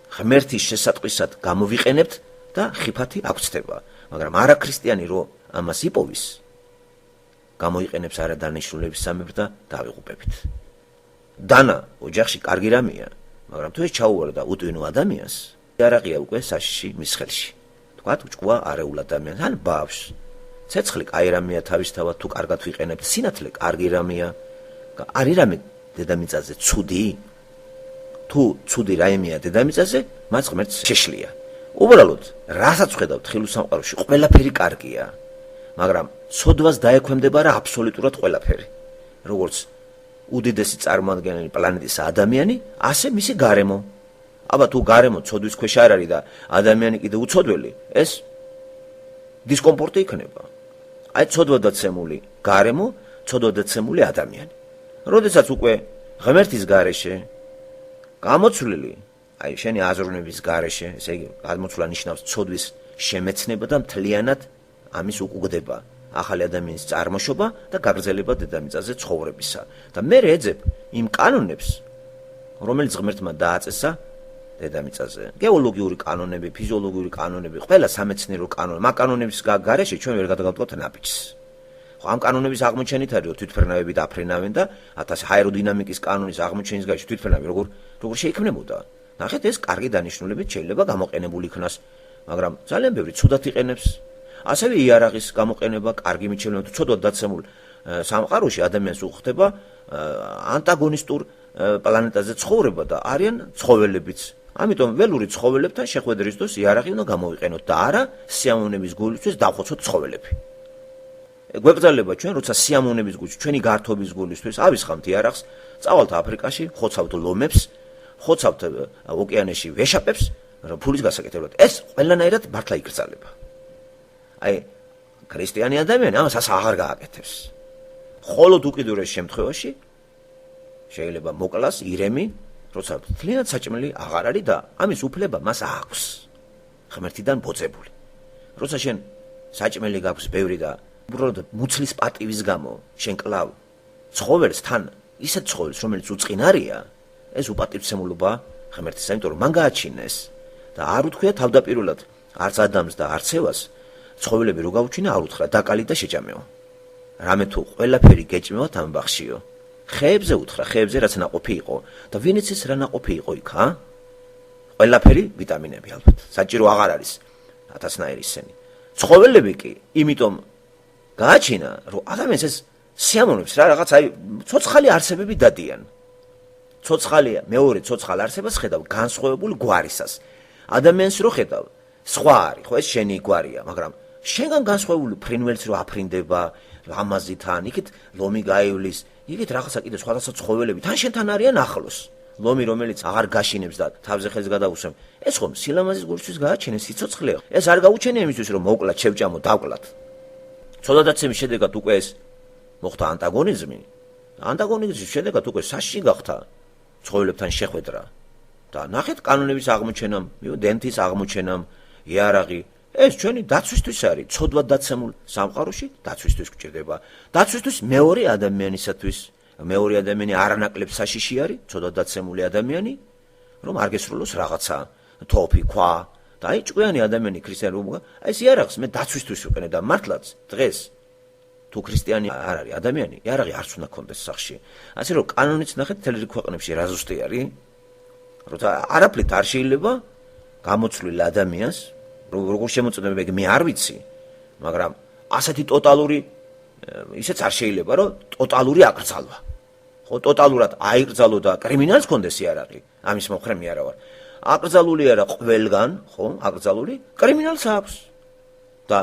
ღმერთის შესატყვისად გამოვიყენებთ და ხიფათი აღწდება. მაგრამ არა ქრისტიანი რო ამას იპოვის, გამოიყენებს არა დანიშნულების სამეფ და დავიღუპებით. დანა ოჯახში კარგი რამეა, მაგრამ თუ ეს ჩაუვარდა უტვინო ადამიანს, არაღია უკვე საშიში მის ხელში. თქვათ უჭკუა არეულ ადამიანს, ან ბავშვს. ცეცხლი კაი რამეა თავისთავად, თუ კარგად ვიყენებთ, სინათლე კარგი რამეა. არის რამე დედამიწაზე ცუდი? თუ ცუდი რაიმეა დედამიწაზე, მას ღმერთს შეშლია. უბრალოდ, რასაც ხედავთ ხილულ სამყაროში, ყველაფერი კარგია. მაგრამ ცოდვას დაექვემდება რა აბსოლუტურად ყველაფერი. როგორც უდიდესი წარმოადგენელი პლანეტისა ადამიანი, ასე მისი გარემო. აბა თუ გარემო ცოდვის ქვეშ არ არის და ადამიანი კიდე უცოდველი, ეს დისკომფორტი იქნება. აი ცოდვადაცემული გარემო, ცოდვადაცემული ადამიანი. როდესაც უკვე ღმერთის გარეშე გამოცვლილი, აი შენი აზროვნების გარეშე, ესე იგი გამოცვლა ნიშნავს ცოდვის შემეცნება და მთლიანად ამის უკუგდება ახალი ადამიანის წარმოშობა და გაგრძელება დედამიწაზე ცხოვრებისა. და მე ეძებ იმ კანონებს, რომელიც ღმერთმა დააწესა დედამიწაზე. გეოლოგიური კანონები, ფიზიოლოგიური კანონები, ყველა სამეცნიერო კანონები, მაგ კანონების გარეშე ჩვენ ვერ გადავდგავთ ნაბიჯს. ხო, ამ კანონების აღმოჩენით არის რომ თვითფრენავები დაფრენავენ და 1000 აეროდინამიკის კანონის აღმოჩენის გარეშე თვითფრენავი როგორ შეიქმნებოდა. ნახეთ, ეს კარგი დანიშნულებით შეიძლება გამოყენებული იქნას, მაგრამ ძალიან ბევრი ცუდად იყენებს. ასევე იარაღის გამოყენება კარგი მიჩნევა თუ ცუდად დაცემულ სამყაროში ადამიანს უხდება ანტაგონისტურ პლანეტაზე ცხოვრება და არიან ცხოველებიც. ამიტომ ველური ცხოველებთან შეხვედრისთვის იარაღი უნდა გამოვიყენოთ და არა სიამოვნების გულისთვის დავხოცოთ ცხოველები. გვეგრძალება ჩვენ, როცა სიამოვნების გულში, ჩვენი გართობის გულისთვის ავისხამთ იარაღს, წავალთ აფრიკაში, ხოცავთ ლომებს, ხოცავთ ოკეანეში ვეშაპებს, ფულის გასაკეთებლად. ეს ყველანაირად მართლა იკრძალება. აი, ქრისტიანი ადამიანი ამას აღარ გააკეთებს. მხოლოდ უკიდურეს შემთხვევაში შეიძლება მოკლას ირემი, როცა თლიანად საჭმელი აღარ არის და ამის უფლება მას აქვს. ღმერთიდან ბოძებული. როცა შენ საჭმელი გაქვს ბევრი და უბრალოდ მუცლის პატივის გამო შენ კლავ ცხოველს თან ისეთ ცხოველს, რომელიც უწყინარია, ეს უპატივცემულობა ღმერთისა, იმიტომ რომ მან გააჩინეს და არ უთქვია თავდაპირველად არც ადამს და არც ევას ცხოველები რო გაუჩინა არ უთხრა დაკალი და შეჭამეო. რამე თუ ყველაფერი გეჭმევათ ამ ბაღშიო. ხეებზე უთხრა, ხეებზე რაც ნაყოფი იყო და ვინც ის რა ნაყოფი იყო იქ, ა? ყველაფერი ვიტამინები ალბათ. საჭირო აღარ არის 1000-ნაირი ისენი. ცხოველები კი, იმიტომ გააჩინა, რომ ადამიანს ეს სიამოვნებს რა რაღაც აი ცოცხალი არსებები დადიან. ცოცხალია, მეორე ცოცხალ არსებას ხედავ განსხვავებულ გვარისას. ადამიანს რო ხედავ, სხვა არის, ხო ეს შენი გვარია, მაგრამ შენგან განსხვავებული ფრინველს რო აფრინდება, ლამაზითან, იქით ლომი გაივლის, იქით რაღაცა კიდე სხვადასხვა ცხოველები თან შენთან არიან ახლოს. ლომი რომელიც აღარ გაშინებს და თავზე ხელს გადაუსვემ, ეს ხომ სილამაზის გულისთვის გააჩენეს სიცოცხლე. ეს არ გაუჩენია იმისთვის რომ მოვკლათ, შევჭამო, დავკლათ. ცოდადაცემის შედეგად უკვე ეს მოხდა ანტაგონიზმი. ანტაგონიზმის შედეგად უკვე საშიში გახდა ცხოველებთან შეხვედრა. და ნახეთ კანონების აღმოჩენამ, დენთის აღმოჩენამ, იარაღი, ეს ჩვენი დაცვისთვის არის, ცოდვად დაცემულ სამყაროში დაცვისთვის გჭირდება. დაცვისთვის მეორე ადამიანისათვის, მეორე ადამიანი არანაკლებ საშიში არის, ცოდვად დაცემული ადამიანი, რომ არ გესრულოს რაღაცა, თოფი, ქვა და აი ჭკვიანი ადამიანი ქრისტიანი რომ აი ეს იარაღს მე დაცვისთვის ვიყენებ და მართლაც დღეს თუ ქრისტიანი არ არის ადამიანი, იარაღი არც უნდა კონდეს სახში. ასე რომ კანონიც ნახეთ თელ ქვეყნებში რა ზუსტი არის. როცა არაფრით არ შეიძლება გამოცვლილ ადამიანს როგორ შემოწმდება მე არ ვიცი, მაგრამ ასეთი ტოტალური ისეც არ შეიძლება რომ ტოტალური აკრძალვა. ხო ტოტალურად აიკრძალო და კრიმინალს კონდეს იარაღი, ამის მომხრე მე არა ვარ. აკრძალული არა ყველგან, ხო, აკრძალული კრიმინალს აქვს. და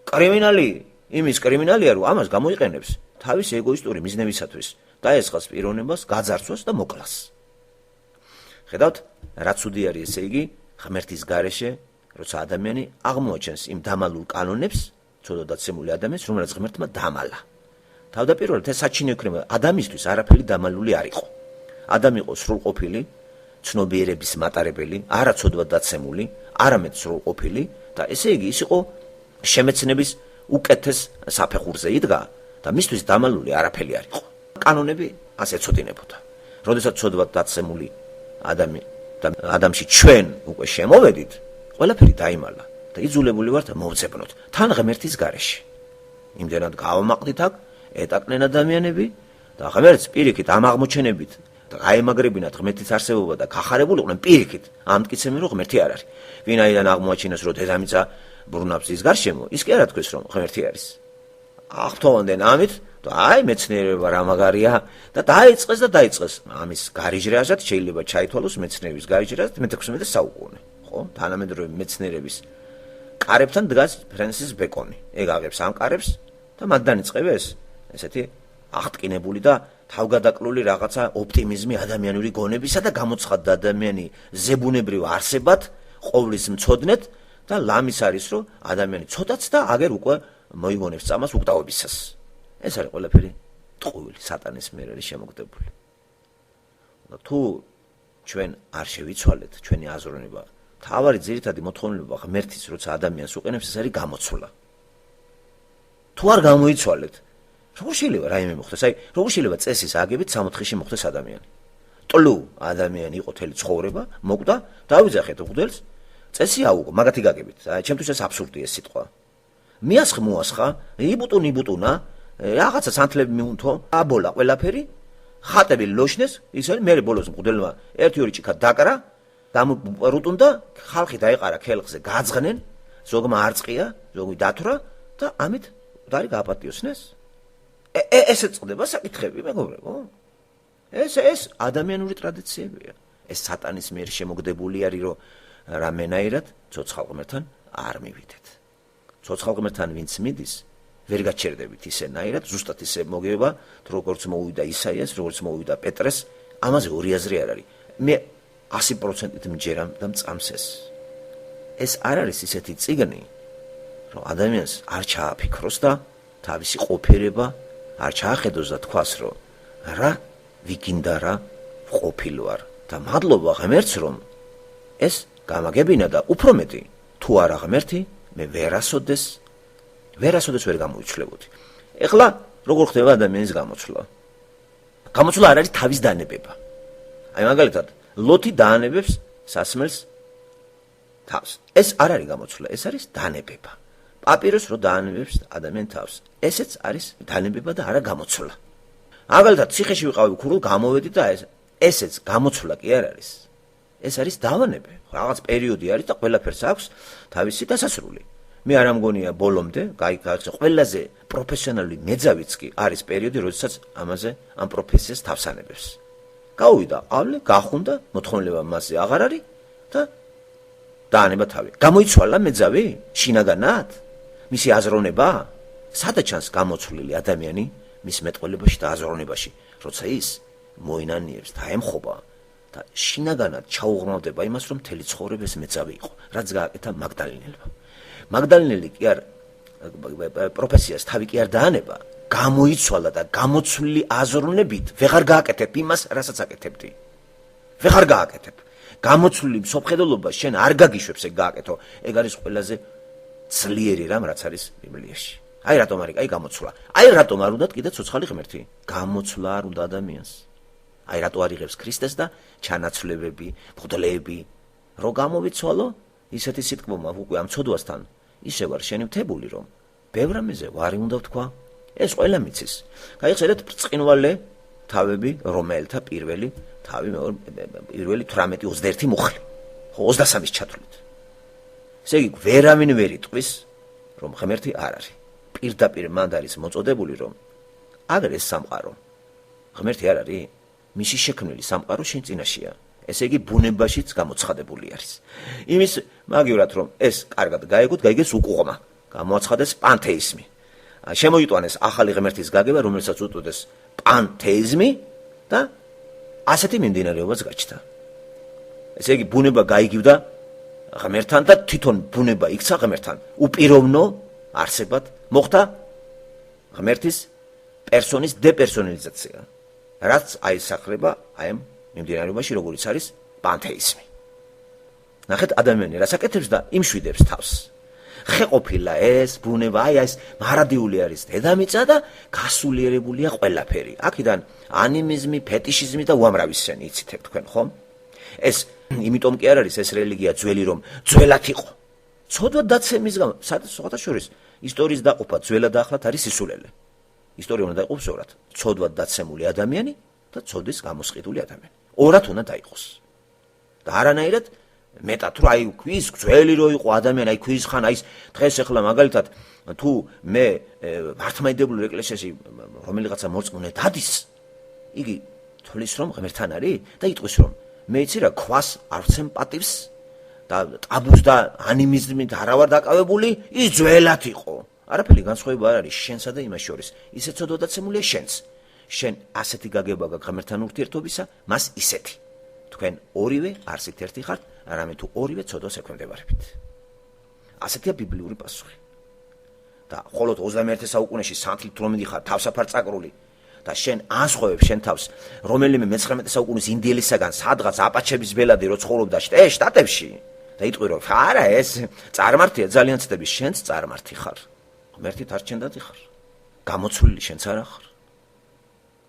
კრიმინალი იმის კრიმინალია რომ ამას გამოიყენებს თავის ეგოისტური მიზნებისათვის და ესხას პიროვნებას გაძარცვას და მოკლას. ხედავთ, რა ცუდი არის ესე იგი ღმერთის გარეშე, როცა ადამიანი აღმოაჩენს იმ დამალულ კანონებს, ცოდადაცემული ადამიანს, რომელიც ღმერთმა დამალა. თავდაპირველად ეს საჩინო იქნება ადამიანისთვის არაფერი დამალული არ იყო. ადამი იყო სრულყოფილი, ცნობიერების მატარებელი, არა ცოდვადაცემული, არამედ სრულყოფილი და ესე იგი ის იყო შემეცნების უკეთეს საფეხურზე იდგა და მისთვის დამალული არაფერი არ იყო. კანონები ასე წოდინებოდა. როდესაც ცოდვადაცემული ადამიანში ჩვენ უკვე შემოვედით, ყველაფერი დაიმალა და იძულებული ვართ მოვძებნოთ თან ღმერთის გარეშე. იმდენად გავამაყდით აქ ეტაკნენ ადამიანები და ღმერთს პირიქით ამ აღმოჩენებით და აემაგრებინათ ღმერთის არსებობა და გახარებულიყვნენ პირიქით ამტკიცებენ რომ ღმერთი არ არის. ვინაიდან აღმოაჩინეს რომ დედამიწა ბრუნავს ის გარშემო, ის კი არა თქვეს რომ ღმერთი არის. აღთხოვდნენ ამით და აი მეცნიერება რა მაგარია და დაიწყეს ამის გარიჟრეაზად შეიძლება ჩაითვალოს მეცნიერების გარიჟრეაზად მე-16 საუკუნე, ხო? თანამედროვე მეცნიერების კარებთან დგას ფრენსის ბეკონი. ეგ აღებს ამ კარებს და მათდან იწყება ესეთი აღტკინებული და თავგადაკლული რაღაცა ოპტიმიზმი ადამიანური გონებისა და გამოცხადდა ადამიანი ზებუნებრივ არსებად, ყოვლის მცოდნეთ და ლამის არის რომ ადამიანი ცოტაც და აგერ უკვე მოიგონებს წამას უკდავებისას. ეს არის ყველაფერი ტყუილი სატანის მიერ არის შემოგდებული. და თუ ჩვენ არ შევიცვალეთ ჩვენი აზროვნება, თავარი ძირითადი მოთხოვნილება ღმერთის როცა ადამიანს უყენებს ეს არის გამოცვლა. თუ არ გამოიცვალეთ, როგორ შეიძლება რაიმე მოხდეს? აი, როგორ შეიძლება წესის აგებით 4-ში მოხდეს ადამიანი? ტლუ ადამიანი იყო თელი ცხოვრება, მოკვდა, დავიძახეთ უგდელს, წესი აუგო, მაგათი გაგებით. ჩემთვის ეს აბსურდია ეს სიტყვა. მიასხ მოასხა, იბუტუნა, რაღაცა სანთლები მიუნთო, აბოლა ყველაფერი, ხატები ლოშნეს, ისე მე ბოლოს მყუდელმა 1-2 ჭიქა დაკრა, რუტუნდა, ხალხი დაეყარა ქელხზე, გაძღნენ, ზოგმა არწყია, ზოგი დათვრა და ამით დარი გააპატიოსნეს. ეს ეწოდება საკითხები, მეგობრებო. ეს ადამიანური ტრადიციებია. ეს სატანის მიერ შემოგდებული არის, რომ რამენაირად ცოცხალ ღმერთთან არ მივიდეთ. ცოცხალ ღმერთთან ვინც მიდის, ვერ გაჩერდებით ისენაირად, ზუსტად ისე მოგება, როგორც მოვიდა ისაიას, როგორც მოვიდა პეტრეს, ამაზე ორი აზრი არ არის. მე 100%-ით მჯერამ და მწამს ეს. ეს არ არის ისეთი წიგნი, რომ ადამიანს არ ჩააფიქროს და თავისი ყოფილება არ ჩაახედოს და თქვას, რომ რა ვიგინდა რა ყოფილ ვარ და მადლობა ღმერთს, რომ ეს გამაგებინა და უფრო მეტი თუ არა ღმერთი, მე ვერასოდეს ვერ გამოიცვლებოდი. ეხლა როგორ ხდება ადამიანის გამოცვლა? გამოცვლა არ არის თავის დანებება. აი მაგალითად, ლოთი დაანებებს სასმელს თავს. ეს არ არის გამოცვლა, ეს არის დანებება. პაპიროს რო დაანებებს ადამიანს თავს. ესეც არის დანებება და არა გამოცვლა. მაგალითად, ციხეში ვიყავი ქურულ, გამოვედი და ესეც გამოცვლა კი არ არის. ეს არის დავანებე. რაღაც პერიოდი არის და ყველაფერს აქვს თავისი დასასრული. მე არ ამგონია ბოლომდე, გაიგე, ყველაზე პროფესიონალი მეძავიც კი არის პერიოდი, როდესაც ამაზე ამ პროფესიას თავსანებებს. გაუვიდა ავლე, გახუნდა, მოთხოვნილება მასზე აღარ არის და დაანება თავი. გამოიცვალა მეძავი? შინაგანად? მისი აზროვნება? სადაჩანს გამოცვლილი ადამიანი მის მეტყველებაში და აზროვნებაში, როცა ის მოინანიებს და ემხობა და შინაგანად ჩაუღრმავდება იმას, რომ მთელი ცხოვრება ეს მეძავი იყო, რაც გააკეთა მაგდალინელმა. მაგდალინელი კი არ პროფესიას თავი კი არ დაანება, გამოიცვალა და გამოცვლილი აზროვნებით ვეღარ გააკეთებ იმას, რასაც აკეთებდი. ვეღარ გააკეთებ. გამოცვლილი მსოფლმხედველობა შენ არ გაგიშვებს ეგ გააკეთო. ეგ არის ყველაზე ძლიერი რამ, რაც არის ბიბლიაში. აი რატომ არის, აი გამოცვლა. აი რატომ არ უნდათ კიდე ცოცხალი ღმერთი? გამოცვლა არ უნდა ადამიანს. აი რატო არ იღებს ქრისტეს და ჩანაცვლებები, მღვდლები, რო გამოვიცვალო, ისეთი სიტყვა უკვე ამ ცოდვასთან ისე ვარ შენივთებული, რომ ბევრ რამეზე ვარი უნდა ვთქვა. ეს ყველა მიცის. გაიხსენეთ ბრწყინვალე თავები, რომელთა პირველი 18-21 მუხლი. ხო 23-ის ჩათვლით. ესე იგი ვერავინ ვერ იტყვის, რომ ღმერთი არ არის. პირდაპირ მანდ არის მოწოდებული, რომ აგერ ეს სამყარო ღმერთი არ არის, მისი შექმნილი სამყარო შენ წინაშია. ესე იგი ბუნებაშიც გამოცხადებული არის. იმის მაგივრად, რომ ეს კარგად გაიგოთ, გაიგეს უკუღმა, გამოაცხადეს პანთეიზმი. შემოიტანეს ახალი ღმერთის გაგება, რომელსაც უწოდეს პანთეიზმი და ასეთი მიმდინარეობაც გაჩნდა. ესე იგი ბუნება გაიგივდა ღმერთთან და თვითონ ბუნება იქცა ღმერთთან. უპიროვნო არსებად მოხდა ღმერთის პერსონის დეპერსონალიზაცია, რაც აისახება აი ამ მიმდინარეობაში, როგორიც არის პანთეიზმი. ნახეთ ადამიანი რას აკეთებს და იმშვიდებს თავს. ხეყოფილა ეს ბუნება, აი ეს მარადიული არის დედამიწა და გასულიერებულია ყველაფერი. აქედან ანიმიზმი, ფეტიშიზმი და უამრავი სენი იცით თქვენ, ხო? ეს იმიტომ კი არ არის ეს რელიგია ძველი, რომ ძველად იყო. ცოდვა დაცემის გამო, სხვათაშორის ისტორიის დაყოფა ძველად და ახლად არის სისულელე. ისტორია უნდა დაიყოს ორად. ცოდვა დაცემული ადამიანი და ცოდვის გამოსყიდული ადამიანი. ორად უნდა დაიყოს. და არანაირად მეტად რომ აი ქვის ძველი რო იყო ადამიანი, აი ქვის ხან, აი დღეს ახლა მაგალითად თუ მე მართლმადიდებლურ ეკლესიაში რომელიღაცა მორწმუნე დადის, იგი თვლის რომ ღმერთთან არის და იტყვის რომ მე იცი რა ქვას არ ვცემ პატივს და ტაბუს და ანიმიზმით არა ვარ დაკავებული, ის ძველად იყო. არაფერი განსხვავება არ არის შენსა და იმას შორის. ისეთ ცოდვა დაცემულია შენს. შენ ასეთი გაგება გაქვს ღმერთთან ურთიერთობისა, მას ისეთი. თქვენ ორივე არსით ერთი ხართ, არამედ თუ ორივე ცოდვას ექვემდებარებით. ასეთია ბიბლიური პასუხი. და მხოლოდ 21 საუკუნეში სანთლით რომ მიდიხარ თავსაფარ წაკრული და შენ ასხოვებ შენ თავს რომელიმე მე-19 საუკუნის ინდიელისაგან სადღაც აპაჩების ბელადი რო ცხოვრობდა შტატებში და იტყვი რომ არა ეს წარმართია ძალიან ცდები, შენც წარმართი ხარ. ღმერთით არ ჩენდადი ხარ. გამოცვლილი შენც არა ხარ.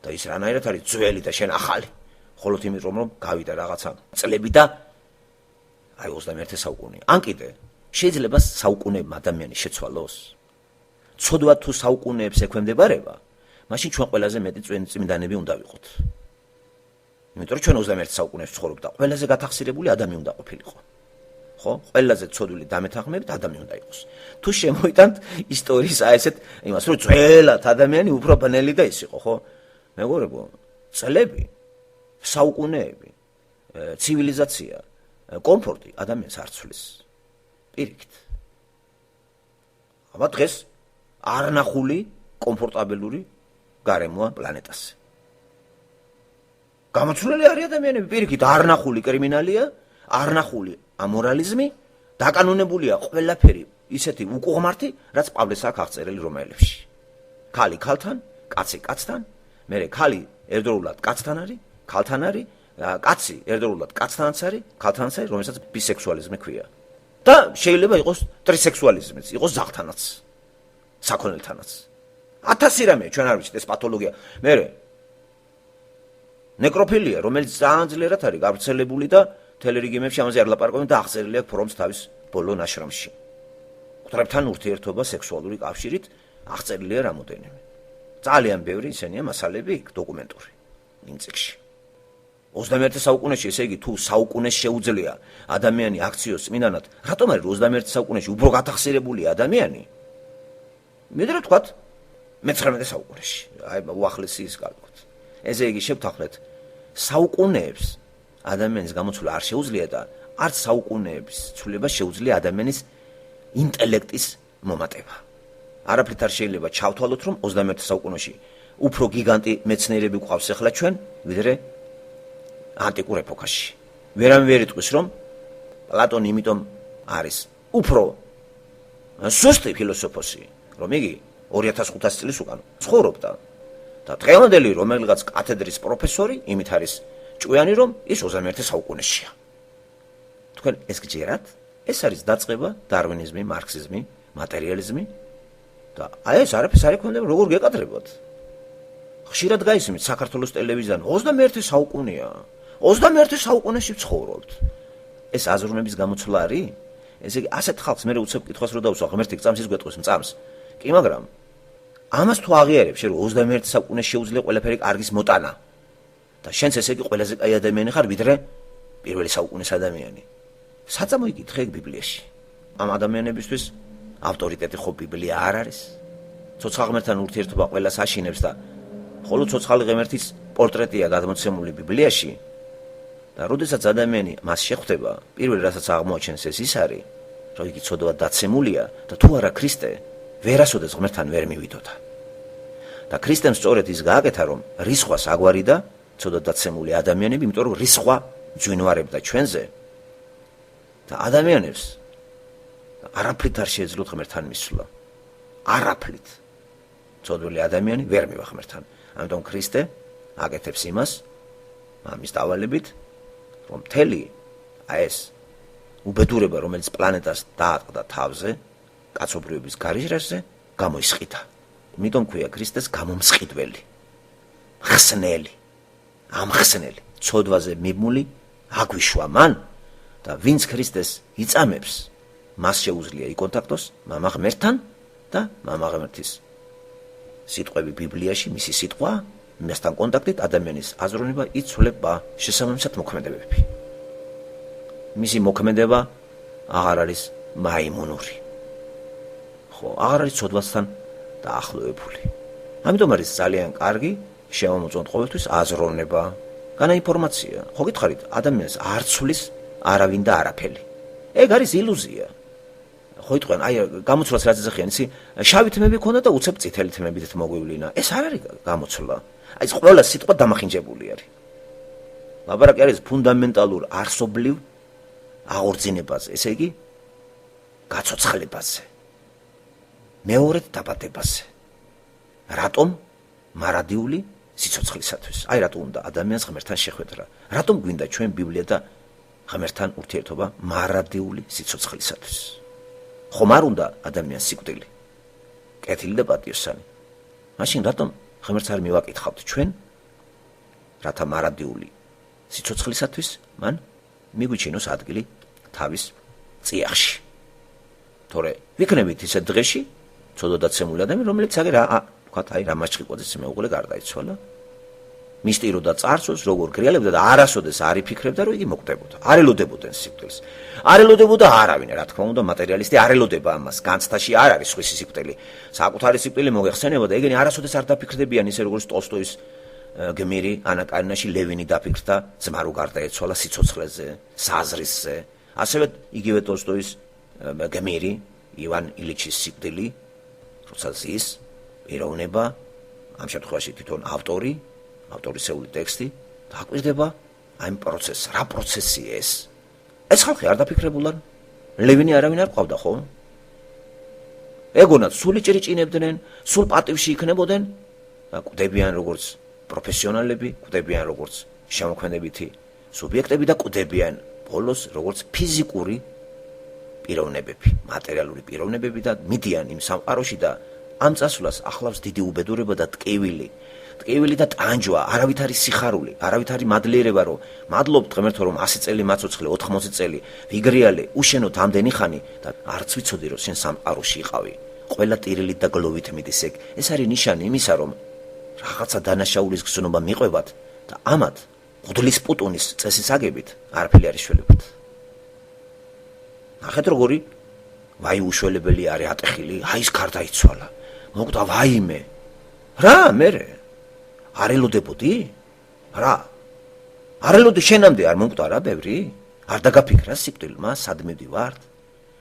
და ის რანაირად არის ძველი და შენ ახალი. მხოლოდ იმიტომ რომ გავიდა რაღაცა წლები და აი 21 საუკუნე. ან კიდე შეიძლება საუკუნეებმა ადამიანი შეცვალოს. ცოდვა თუ საუკუნეებს ექვემდებარება, მაშინ ჩვენ ყველაზე მეტი წმინდანები უნდა ვიყოთ. იმიტომ რომ ჩვენ 21 საუკუნეში ვცხოვრობთ და ყველაზე გათახსირებული ადამიანი უნდა ყოფილიყო. ხო? ყველაზე ცოდვილი დამეთანხმებით ადამიანი უნდა იყოს. თუ შემოიტანთ ისტორიის ესეთ იმას, რომ ძველად ადამიანი უფრო ბნელი და ის იყო, ხო? მეგობრებო, წლები, საუკუნეები, ცივილიზაცია, კომფორტი ადამიანს არ ცვლის. პირიქით. აბა დღეს არნახული კომფორტაბელური გარემოა პლანეტაზე. გამოცვლელი არის ადამიანები, პირიქით, არნახული კრიმინალია, არნახული ამორალიზმი, დაკანონებულია ყველაფერი ისეთი უკუღმართი, რაც პავლეს აქვს აღწერილი რომაელებში. ქალი ქალთან, კაცი კაცთან, მერე ქალი ერთდროულად კაცთან არის, ქალთან არის, კაცი ერთდროულად კაცთანაც არის, ქალთანაც არის, რომელსაც ბისექსუალიზმი ქვია. და შეიძლება იყოს ტრისექსუალიზმიც, იყოს ზაღთანაც, საქონელთანაც. 1000 რამე ჩვენ არ ვიცით ეს პათოლოგია. მერე ნეკროფილია, რომელიც ძალიან ძლიერად არის გავრცელებული და თელერიგიმებში ამაზე არ ლაპარაკობენ და აღწერილი აქვს ფრომს თავის ბოლო ნაშრომში. მკვდრებთან ურთიერთობა სექსუალური კავშირით აღწერილია რამოდენიმე. ძალიან ბევრი ისენია მასალები დოკუმენტური იმ წიგნში. 21 საუკუნეში, ესე იგი, თუ საუკუნეს შეუძლია ადამიანი აქციოს წმინდანად, რატომ არის 21 საუკუნეში უფრო გათახსირებული ადამიანი? მედრე ვთქვათ, მე-19 საუკუნეში. აი, უახლესი ის გავიქოთ. ესე იგი, შევთანხმდეთ, საუკუნეებს ადამიანის გამოცვლა არ შეუძლია და არც საუკუნეების ცვლილება შეუძლია ადამიანის ინტელექტის მომატება. არაფრით არ შეიძლება ჩავთვალოთ, რომ 21 საუკუნეში უფრო გიგანტი მეცნიერები გვყავს ახლა ჩვენ, ვიდრე ანტიკურ ეპოქაში. ვერავინ ვერ იტყვის, რომ პლატონი იმიტომ არის უფრო სუსტი ფილოსოფოსი, რომ იგი 2500 წლის უკან ცხოვრობდა და დღევანდელი რომელიღაც კათედრის პროფესორი იმით არის ჭკვიანი, რომ ის 21 საუკუნეშია. თქვენ ეს გჯერათ? ეს არის დაწყება დარვინიზმი, მარქსიზმი, მატერიალიზმი და აი ეს არაფერს არ ექვემდებარება, როგორ გეკადრებათ? ხშირად გაისმით საქართველოს ტელევიზიიდან 21 საუკუნეა. 21 საუკუნეში ვცხოვრობთ. ეს აზროვნების გამოცვლა არის? ესე იგი, ასეთ ხალხს მე უცებ კითხვას რო დავუსვა, ღმერთი წამს ის გვეტყვის მწამს. კი, მაგრამ ამას თუ აღიარებ, შენ 21 საუკუნეში შეუძლია ყველაფერი კარგის მოტანა. და შენც ესე იგი ყველაზე კაი ადამიანი ხარ, ვიდრე პირველი საუკუნის ადამიანი. საწამო იკითხე ბიბლიაში. ამ ადამიანებისთვის ავტორიტეტი ხო ბიბლია არ არის? ცოცხალ ღმერთთან ურთიერთობა ყველას აშინებს და ხოლო ცოცხალი ღმერთის პორტრეტია გადმოცემული ბიბლიაში. და როდესაც ადამიანი მას შეხვდება, პირველი რასაც აღმოაჩენს ეს ის არის, რომ იგი ცოდვა დაცემულია და თუ არა ქრისტე, ვერასოდეს ღმერთთან ვერ მივიდოდა. და ქრისტემ სწორედ ის გააკეთა, რომ რისხვას აგვარიდა ცოდვა დაცემული ადამიანები, იმიტომ რომ რისხვა ძვინვარებდა ჩვენზე და ადამიანებს არაფრით არ შეეძლოთ ღმერთთან მისვლა. არაფრით. ცოდვილი ადამიანი ვერ მივა ღმერთთან. ამიტომ ქრისტე აკეთებს იმას მამის დავალებით, რომ მთელი ეს უბედურება, რომელიც პლანეტას დაატყდა თავზე, კაცობრიობის გარიჟრაზე, გამოისყიდა. იმიტომ ქვია ქრისტეს გამომსყიდველი, ხსნელი, ამხსნელი, ცოდვაზე მიბმული აგვიშვა მან და ვინც ქრისტეს იწამებს, მას შეუძლია იკონტაქტოს მამა ღმერთთან და მამა ღმერთის სიტყვები ბიბლიაში, მისი სიტყვა, მასთან კონტაქტით ადამიანის აზროვნება იცვლება შესაბამისად მოქმედებები. მისი მოქმედება აღარ არის მაიმუნური. ხო, აღარ არის ცოდვასთან დაახლოებული. ამიტომ არის ძალიან კარგი შემომოწმოთ ყოველთვის აზროვნება, განაინფორმაცია. ხო გითხარით, ადამიანს არ ცვლის არავინ და არაფერი. ეგ არის ილუზია. ხო იტყვიან, აი გამოცვლას რაც ეძახიან, ისი შავი თმები ქონდა და უცებ წითელი თმებით მოგვივლინა. ეს არ არის გამოცვლა. აი ეს ყველა სიტყვა დამახინჯებული არის. ლაპარაკი არის ფუნდამენტალურ არსობრივ აღორძინებაზე, ესე იგი გაცოცხლებაზე. მეორედ დაბადებაზე. რატომ მარადიული სიცოცხლისათვის? აი რატომ უნდა ადამიანს ღმერთთან შეხვედრა? რატომ გვინდა ჩვენ ბიბლია და ღმერთთან ურთიერთობა მარადიული სიცოცხლისათვის? ხომ არ უნდა ადამიანს სიკვდილი, კეთილი და პატიოსანი? მაშინ რატომ ღმერთს არ მივაკითხავთ ჩვენ, რათა მარადიული სიცოცხლისათვის მან მიგვიჩინოს ადგილი თავის წიაღში. თორე ვიქნებით ისეთ დღეში, ცოდვადაცემული ადამიანი, რომელიც აგერ ვთქვათ, რა მაჩხიკვაძის მეუღლე გარდაიცვალა. მისტიროდა წარსულს, როგორ გრიალებდა და არასოდეს არ იფიქრებდა, რომ იგი მოკვდებოდა. არ ელოდებოდნენ სიკვდილს. არ ელოდებოდა არავინ, რა თქმა უნდა, მატერიალისტი არ ელოდება ამას. განცდაში არ არის სხვისი სიკვდილი. საკუთარი სიკვდილი მოიხსენებოდა, ეგენი არასოდეს არ დაფიქრდებიან ისე როგორც ტოლსტოის გმირი ანა კარინაში ლევინი დაფიქრდა, ძმა რო გარდაეცვალა სიცოცხლეზე, საზრისზე. ასევე იგივე ტოლსტოის გმირი ივან ილიჩის სიკვდილი, როცა ზის პიროვნება, ამ შემთხვევაში თვითონ ავტორისეული ტექსტი დააკვირდება აი პროცესს, რა პროცესია ეს? ეს ხალხი არ დაფიქრებულან? ლევინი არავინ არ ყავდა, ხო? ეგონათ სული ჭრიჭინებდნენ, სულ პატივში იქნებოდნენ და კვდებიან როგორც პროფესიონალები, კვდებიან როგორც შემოქმედებითი სუბიექტები და კვდებიან ბოლოს როგორც ფიზიკური პიროვნებები, მატერიალური პიროვნებები და მიდიან იმ სამყაროში და ამ წასვლას ახლავს დიდი უბედურება და ტკივილი და ტანჯვა, არავითარი სიხარული, არავითარი მადლიერება, რომ მადლობთ ღმერთო, რომ 100 წელი მაცოცხლე, 80 წელი ვიგრიალე, უშენოთ ამდენი ხანი და არც ვიცოდი, რომ შენ სამყაროში იყავი. ყველა ტირილით და გლოვით მიდის ეგ. ეს არის ნიშანი იმისა, რომ რაღაცა დანაშაულის გზნობა მიყვებათ და ამათ მღვდლის პუტუნის წესის აგებით არაფერი არ იშველებათ. ნახეთ როგორი ვაი უშველებელი არის ატეხილი, აი ეს გარდაიცვალა. მოკვდა ვაიმე. რა მერე? არ ელოდებოდი? რა? არ ელოდი შენამდე არ მომკვდა რა ბევრი? არ დაგაფიქრა სიკვდილმა, სად მივდივართ?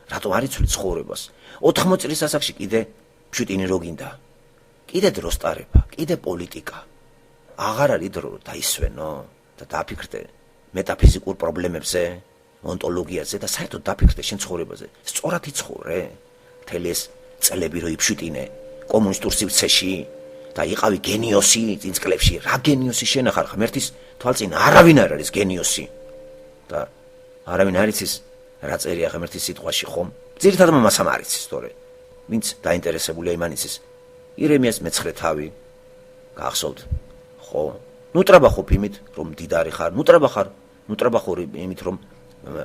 რატომ არ იცვლი ცხოვრებას? 80 წლის ასაკში კიდე მშვიდინი რო გინდა? კიდე დროსტარება, კიდე პოლიტიკა. აღარ არის დრო დაისვენო და დაფიქრდე მეტაფიზიკურ პრობლემებზე, ონტოლოგიაზე და საერთოდ დაფიქრდე შენ ცხოვრებაზე. სწორად იცხოვრე? მთელი ეს წლები რო იფშვიდინე კომუნისტურ სივრცეში და იყავი გენიოსი წინ წლებში. რა გენიოსი შენ ახარ ღმერთის თვალწინ არავინ არ არის გენიოსი. და არავინ არ იცის რა წერია ღმერთის სიტყვაში ხომ? ძირითადად მასამ არ იცის, თორე ვინც დაინტერესებულია იმან იცის. ირემიას მეცხრე თავი გახსოვთ, ხო? ნუ ტრაბახობ იმით, რომ მდიდარი ხარ, ნუ ტრაბახო იმით, რომ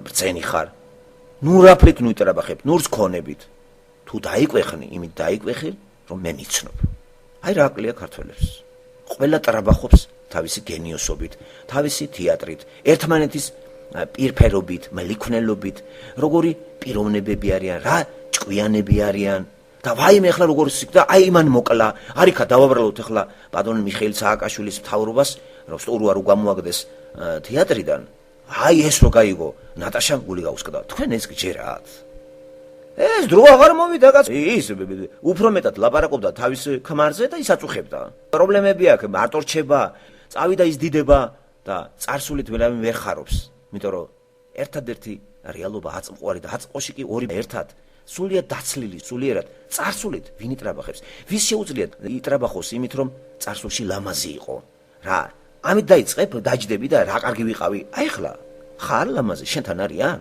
ბრძენი ხარ. ნუ რაფრით ნუ იტრაბახებ, ნუ რცქონებით. თუ დაიკვეხნი, იმით დაიკვეხი, რომ მე მიცნობ. აი რა აკლია ქართველებს. ყველა ტრაბახობს თავისი გენიოსობით, თავისი თეატრით, ერთმანეთის პირფერობით, მლიქვნელობით, როგორი პიროვნებები არიან, რა ჭკვიანები არიან. და ვაიმე ახლა როგორ სიკდა, აი იმან მოკლა, არიქა დავაბრალოთ ახლა პადონ მიხეილ სააკაშვილის მთავრობას, რომ სტორუა რო გამოაგდეს თეატრიდან. აი ეს რო გაიგო, ნატაშამ გული გაუსკდა. თქვენ ეს გჯერათ? ეს დრო აღარ მოვიდა კაც. ის უფრო მეტად ლაპარაკობდა თავის ქმარზე და ისაწუხებდა. პრობლემები აქვს, მარტო რჩება, წავიდა ის დიდება და წარსულით ვერავინ ვერ ხარობს. იმიტომ რომ ერთადერთი რეალობა აწმყვარი და აწმყოში კი ორი ერთად სულიად დაცლილი, სულიერად წარსულით ვინ იტრაბახებს? ვის შეუძლიათ იტრაბახოს იმით, რომ წარსულში ლამაზი იყო? რა? ამით დაიწყებ, დაჯდები და რა კარგი ვიყავი? აი ხლა, ხარ ლამაზი, შენთან არიან?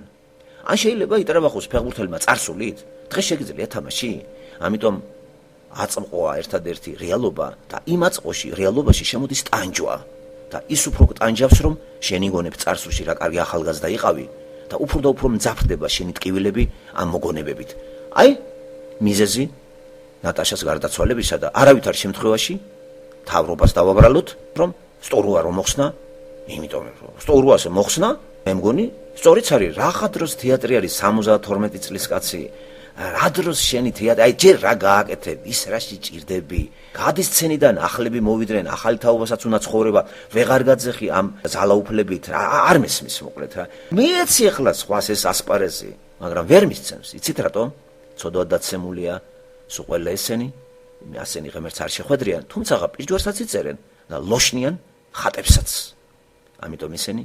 ან შეიძლება იტრაბახოს ფეხბურთელმა წარსულით? დღეს შეგიძლია თამაში? ამიტომ აწმყოა ერთადერთი რეალობა და იმ აწმყოში, რეალობაში შემოდის ტანჯვა და ის უფრო ტანჯავს, რომ შენი გონებ წარსულში რა კარგი ახალგაზრდა იყავი. და უფრო და უფრო მძაფრდება შენი ტკივილები ამ მოგონებებით. აი, მიზეზი ნატაშას გარდაცვალებისა და არავითარ შემთხვევაში თავრობას დავაბრალოთ, რომ სტორუა რომ მოხსნა, იმიტომ რომ სტორუას მოხსნა, მე მგონი, სწორიც არის, რა დროს თეატრი არის 72 წლის კაცი. რა დროს შენი თეატრი, აი ჯერ რა გააკეთებ, ის რაში ჭირდები. გადის სცენიდან ახლები მოვიდნენ, ახალი თაობასაც უნდა ცხოვრება, ვეღარ გაძეხი ამ ზალაუფლებით, არ მესმის მოკლედ რა. მეცი ახლა სხვას ეს ასპარეზი, მაგრამ ვერ მისცემს. იცით რატომ? ცოდვად დაცემულია სულ ყველა ესენი, ასენი ღმერთს არ შეხვედრიან, თუმცა პირჯვარსაც იწერენ და ლოშნიან ხატებსაც. ამიტომ ისინი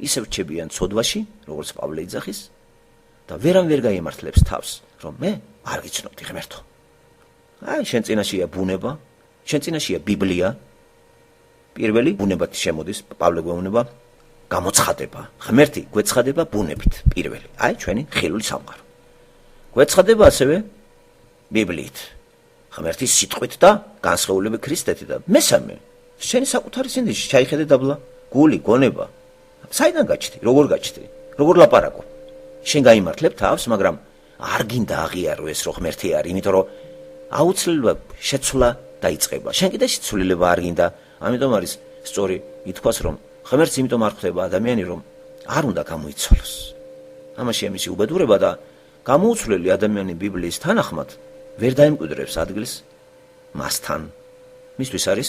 ისევ რჩებიან ცოდვაში, როგორც პავლე იძახის და ვერამ ვერ გაიმართლებს თავს, რომ მე არ ვიცნობდი ღმერთო. აი შენ წინაშია ბუნება, შენ წინაშია ბიბლია. პირველი ბუნებად შემოდის, პავლე გვეუბნება გამოცხადება. ღმერთი გვეცხადება ბუნებით, პირველი. აი ჩვენი ხილული სამყარო. გვეცხადება ასევე ბიბლიით. ღმერთის სიტყვით და განსხეულები ქრისტეთი და მესამე შენი საკუთარი სინდისში ჩაიხედე დაბლა, გული, გონება. საიდან გაჩნდი? როგორ გაჩნდი? როგორ ლაპარაკო? შენ გაიმართლებ თავს, მაგრამ არ გინდა აღიარო ეს რო ღმერთი არის, იმიტომ რომ აუცილებლად შეცვლა დაიწყება. შენ კიდე შეცვლილება არ გინდა, ამიტომ არის სწორი ითქვას, რომ ღმერთს იმიტომ არ ხვდება ადამიანი, რომ არ უნდა გამოიცვალოს. ამაში ამისი უბედურება და გამოუცვლელი ადამიანი ბიბლიის თანახმად ვერ დაემკვიდრებს ადგილს მასთან. მისთვის არის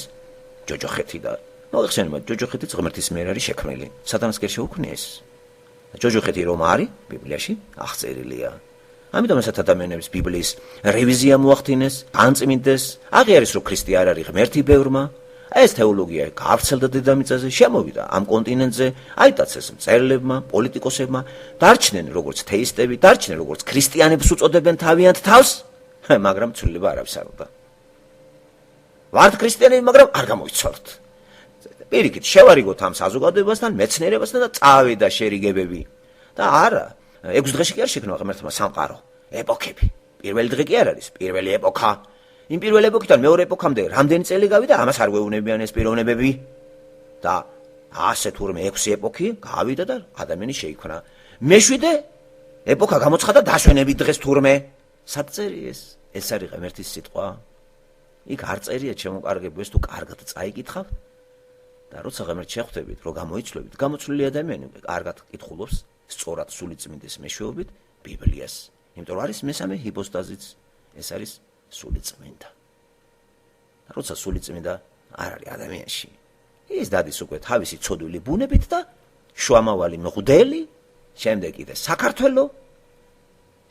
ჯოჯოხეთი და მოიხსენება ჯოჯოხეთიც ღმერთის მიერ არის შექმნილი. სატანას კი შეუქმნია ეს. ჯოჯოხეთი რომ არის ბიბლიაში აღწერილია. ამიტომ ასეთ ადამიანებს ბიბლიის რევიზია მოახდინეს, განწმინდეს, აღიარეს რომ ქრისტე არ არის ღმერთი ბევრმა. ეს თეოლოგია გავრცელდა დედამიწაზე, შემოვიდა ამ კონტინენტზე, აიტაცეს მწერლებმა, პოლიტიკოსებმა, დარჩნენ როგორც თეისტები, დარჩნენ როგორც ქრისტიანებს უწოდებენ თავიანთ თავს, მაგრამ ცვლილება არავის არ უნდა. ვართ ქრისტიანები, მაგრამ არ გამოიცვალოთ. პირიქით, შევარიგოთ ამ საზოგადოებასთან, მეცნიერებასთან და წავიდა შერიგებები. და არა, 6 დღეში კი არ შექმნა ღმერთმა სამყარო, ეპოქები. პირველი დღე კი არ არის, პირველი ეპოქა. იმ პირველ ეპოქიდან მეორე ეპოქამდე რამდენი წელი გავიდა, ამას არ გვეუბნებიან ეს პიროვნებები. და ასე თურმე 6 ეპოქი გავიდა და ადამიანი შეიქმნა. მე-7 ეპოქა გამოცხადა დაშვენებით დღეს თურმე. სად წერია ეს? ეს არის ღმერთის სიტყვა. იქ არ წერია შემოკარგებო ეს თუ კარგად წაიკითხავ. და როცა ღმერთს შეხვდებით, რომ გამოიცვლებით, გამოცვლილი ადამიანი კარგად კითხულობს, სწორად სულიწმინდის მეშვეობით ბიბლიას. იმიტომ რომ არის მესამე ჰიპოსტაზიც, ეს არის სულიწმინდა. როცა სულიწმინდა არ არის ადამიანში, ის დადის უკვე თავისი ცოდვილი ბუნებით და შუამავალი მღვდელი, შემდეგ კიდე საქართველო,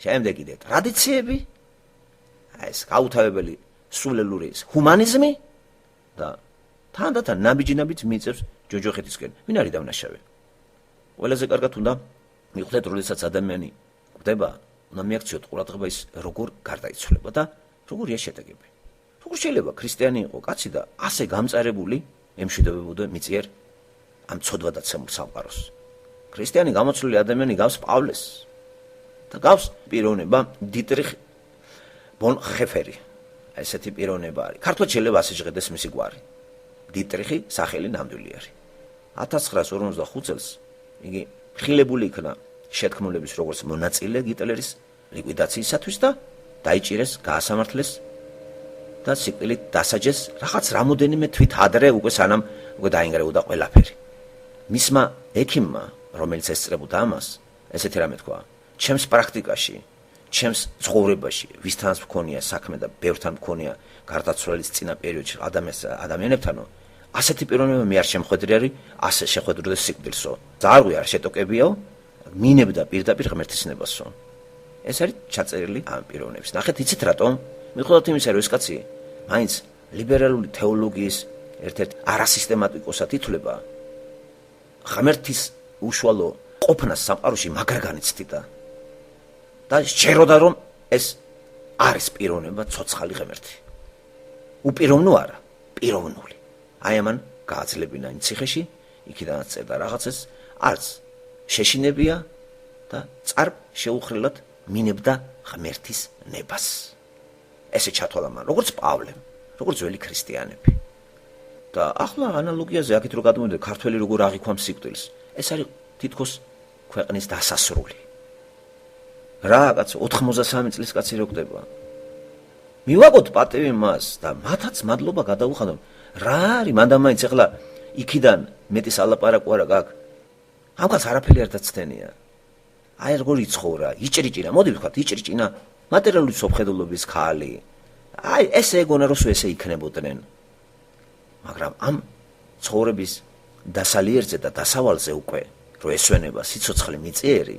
შემდეგ კიდე ტრადიციები, ეს გაუთავებელი სულელური ჰუმანიზმი და თანდათან ნაბიჯ-ნაბიჯ მიწევს ჯოჯოხეთისკენ. ვინ არის დავნაშავე? ყველაზე კარგად უნდა მიხვდეთ, როდესაც ადამიანი ხვდება, უნდა მიაქციოთ ყურადღება ის როგორ გარდაიცვლება და როგორია შედეგები. როგორ შეიძლება ქრისტიანი იყო კაცი და ასე გამწარებული ემშვიდობებოდა მიწიერ ამ ცოდვადაცემულ სამყაროს. ქრისტიანი გამოცვლილი ადამიანი გავს პავლეს და გავს პიროვნება დიტრიხ ბონჰოფერი. ესეთი პიროვნება არის. ქართულად შეიძლება ასე ჟღერდეს მისი გვარი. დიტრიხი სახელი ნამდვილი არის. 1945 წელს იგი ხილებული იქნა შეთქმულების როგორც მონაწილე გიტლერის ლიკვიდაციისათვის და დაიჭირეს, გაასამართლეს და სიკვდილით დასაჯეს რაღაც რამოდენიმე თვით ადრე უკვე სანამ უკვე დაინგრეოდა ყველაფერი. მისმა ექიმმა, რომელიც ესწრებოდა ამას, ესეთი რამე თქვა: ჩემს პრაქტიკაში, ჩემს ცხოვრებაში, ვისთანაც მქონია საქმე და ბევრთან მქონია გარდაცვალების წინა პერიოდში ადამიანებთანო, ასეთი პიროვნება მე არ შემხედრი არის, ასე შეხვედროდეს სიკვდილსო. ზარღვი არ შეტოკებიაო, მინებდა პირდაპირ ღმერთის ნებასო. ეს არის ჩაწერილი ამ პიროვნების. ნახეთ, იცით რატომ? მიუხედავად იმისა, რომ ეს კაცი მაინც ლიბერალური თეოლოგიის ერთ-ერთ არასისტემატიკოსად ითვლება, ღმერთის უშუალო ყოფნას სამყაროში მაგრა განიცდიდა. და შეეროდა, რომ ეს არის პიროვნება ცოცხალი ღმერთი. უპიროვნო არა, პიროვნული. აი ამან გააძლებინა იმ ციხეში, იქიდანაც წერდა რაღაცას, არც შეშინებია და წარ შეუხრილად მინებდა ღმერთის ნებას. ესე ჩათვალა მან, როგორც პავლემ, როგორც ძველი ქრისტიანები. და ახლა ანალოგიაზე აქეთ რო გადმოვიდეთ, ქართველი როგორ აღიქვამს სიკვდილს, ეს არის თითქოს ქვეყნის დასასრული. რა კაცო, 93 წლის კაცი რო ხდება. მივაგოთ პატივი მას და მათაც მადლობა გადაუხადოთ. რა არის მანდა მაინც ახლა იქიდან მეტის ალაპარაკო არა გაქვს. ამ კაცს არაფერი არ დაცდენია. აი როგორ იცხოვრა, იჭრიჭირა, მოდი ვთქვათ, იჭრიჭინა მატერიალური სოფხედულობის ხალი. აი ესე ეგონა რომ ესე იქნებოდნენ. მაგრამ ამ ცხოვრების დასალიერზე და დასავალზე უკვე რო ესვენება სიცოცხლე მიწიერი,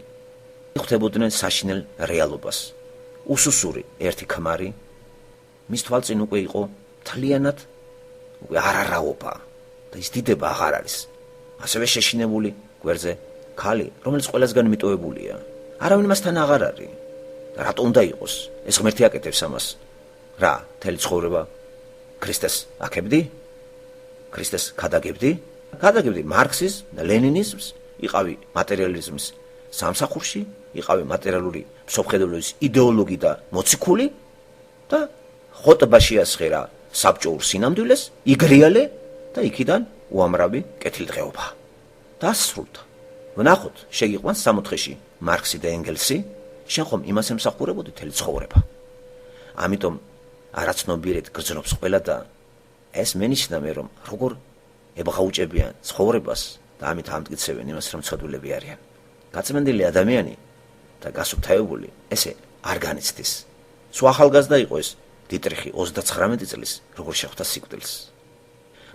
ხვდებოდნენ საშინელ რეალობას. უსუსური ერთი ქმარი მის თვალწინ უკვე იყო თლიანად უკვე არარაობა და ის დიდება აღარ არის. ასევე შეშინებული გვერდზე ქალი, რომელიც ყველასგან მიტოვებულია. არავინ მასთან აღარ არის. რატო უნდა იყოს? ეს ღმერთი აკეთებს ამას. რა, მთელი ცხოვრება ქრისტეს აკებდი? ქრისტეს ქადაგებდი? ქადაგებდი მარქსიზმს და ლენინიზმს, იყავი მატერიალიზმის სამსახურში, იყავი მატერიალური მსოფლმხედველობის იდეოლოგი და მოციქული და ხოტბაში ასხერა საბჭოურ სინამდვილეს, იგრიალე და იქიდან უამრავი კეთილდღეობა. დასრულდა. ვნახოთ, შეგიყვანს 64-ში მარქსი და ენგელსი, შენ ხომ იმას ემსახურებოდი მთელი ცხოვრება. ამიტომ არაცნობიერად გრძნობს ყველა და ეს მენიშნა მე რომ როგორ ებღაუჭებიან ცხოვრებას და ამით ამტკიცებენ იმას რომ ცოდვილები არიან. გაწმენდილი ადამიანი და გასუფთავებული ესე არ განიცდის. სულ ახალგაზრდა იყო ეს დიტრიხი 39 წლის როგორ შეხვდა სიკვდილს.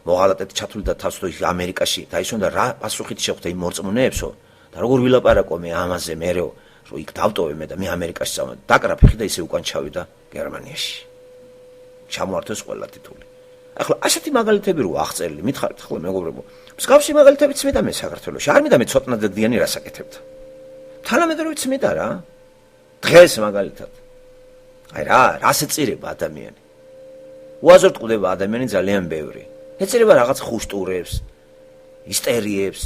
მოღალატედ ჩათვლიდა თავს თუ ამერიკაში დაისვენდა რა პასუხით შეხვდა იმ მორწმუნეებსო და როგორ ვილაპარაკო მე ამაზე მერეო რომ იქ დავტოვე მე და მე ამერიკაში წავედი. დაკრაფი და ისე უკან ჩავიდა გერმანიაში. ჩამოართვეს ყველა ტიტული. ახლა ასეთი მაგალითები რო აღწერილი, მითხარით ახლა მეგობრებო. მსგავსი მაგალითებიც მედა მე საქართველოში. არ მედა მე ცოტნა დადიანი რასაკეთებდა. თანამედროვეც მედა რა. დღეს მაგალითად. აი რას ეწირება ადამიანი. უაზროდ ყდება ადამიანი ძალიან ბევრი. ეწირება რაღაც ხუშტურებს, ისტერიებს,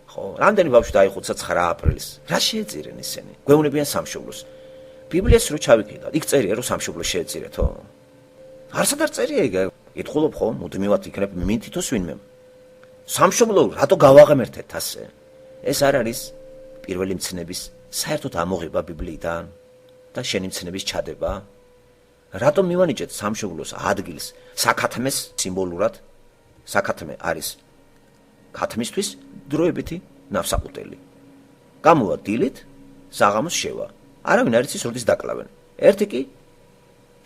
ხო? რამდენი ბავშვი დაიხოცა 9 აპრილის. რა შეეწირენ ისინი? გვეუბნებიან სამშობლოს. ბიბლიას რო ჩავიკიდავ, იქ წერია რომ სამშობლოს შეეწირეთო. არსად არ წერია ეგ? ეთქულობ ხო? მუდმივად იქნებ მიმითითოს ვინმე. სამშობლო რატო გავაღმერთეთ ასე? ეს არ არის პირველი მცნების საერთოდ ამოღება ბიბლიიდან და შენი მცნების ჩადება? რატომ მივანიჭეთ სამშობლოს ადგილს საქათმეს სიმბოლურად? საქათმე არის ქათმისთვის დროებითი ნავსაყუდელი. გამოვა დილით, საღამოს შევა. არავინ არ იცის როდის დაკლავენ. ერთი კი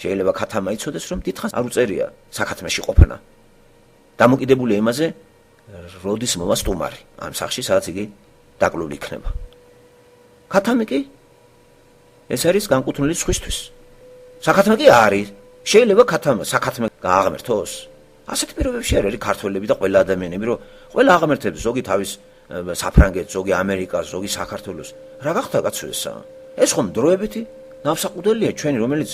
შეიძლება ქათამა იცოდეს რომ დიდხანს არ უწერია საქათმეში ყოფნა. დამოკიდებული იმაზე როდის მოვა სტუმარი ამ სახში სადაც იგი დაკლული იქნება. ქათამი კი ეს არის განკუთვნილი სხვისთვის. საქათმე კი არის. შეიძლება ქათამა საქათმე გააღმერთოს. ასეთ პირობებში არ არის ქართველები და ყველა ადამიანები რომ ყველა აღმერთებს ზოგი თავის საფრანგეთს, ზოგი ამერიკას, ზოგი საქართველოს. რა გახდა კაცო ესა? ეს ხომ დროებითი ნავსაყუდელია ჩვენი რომელიც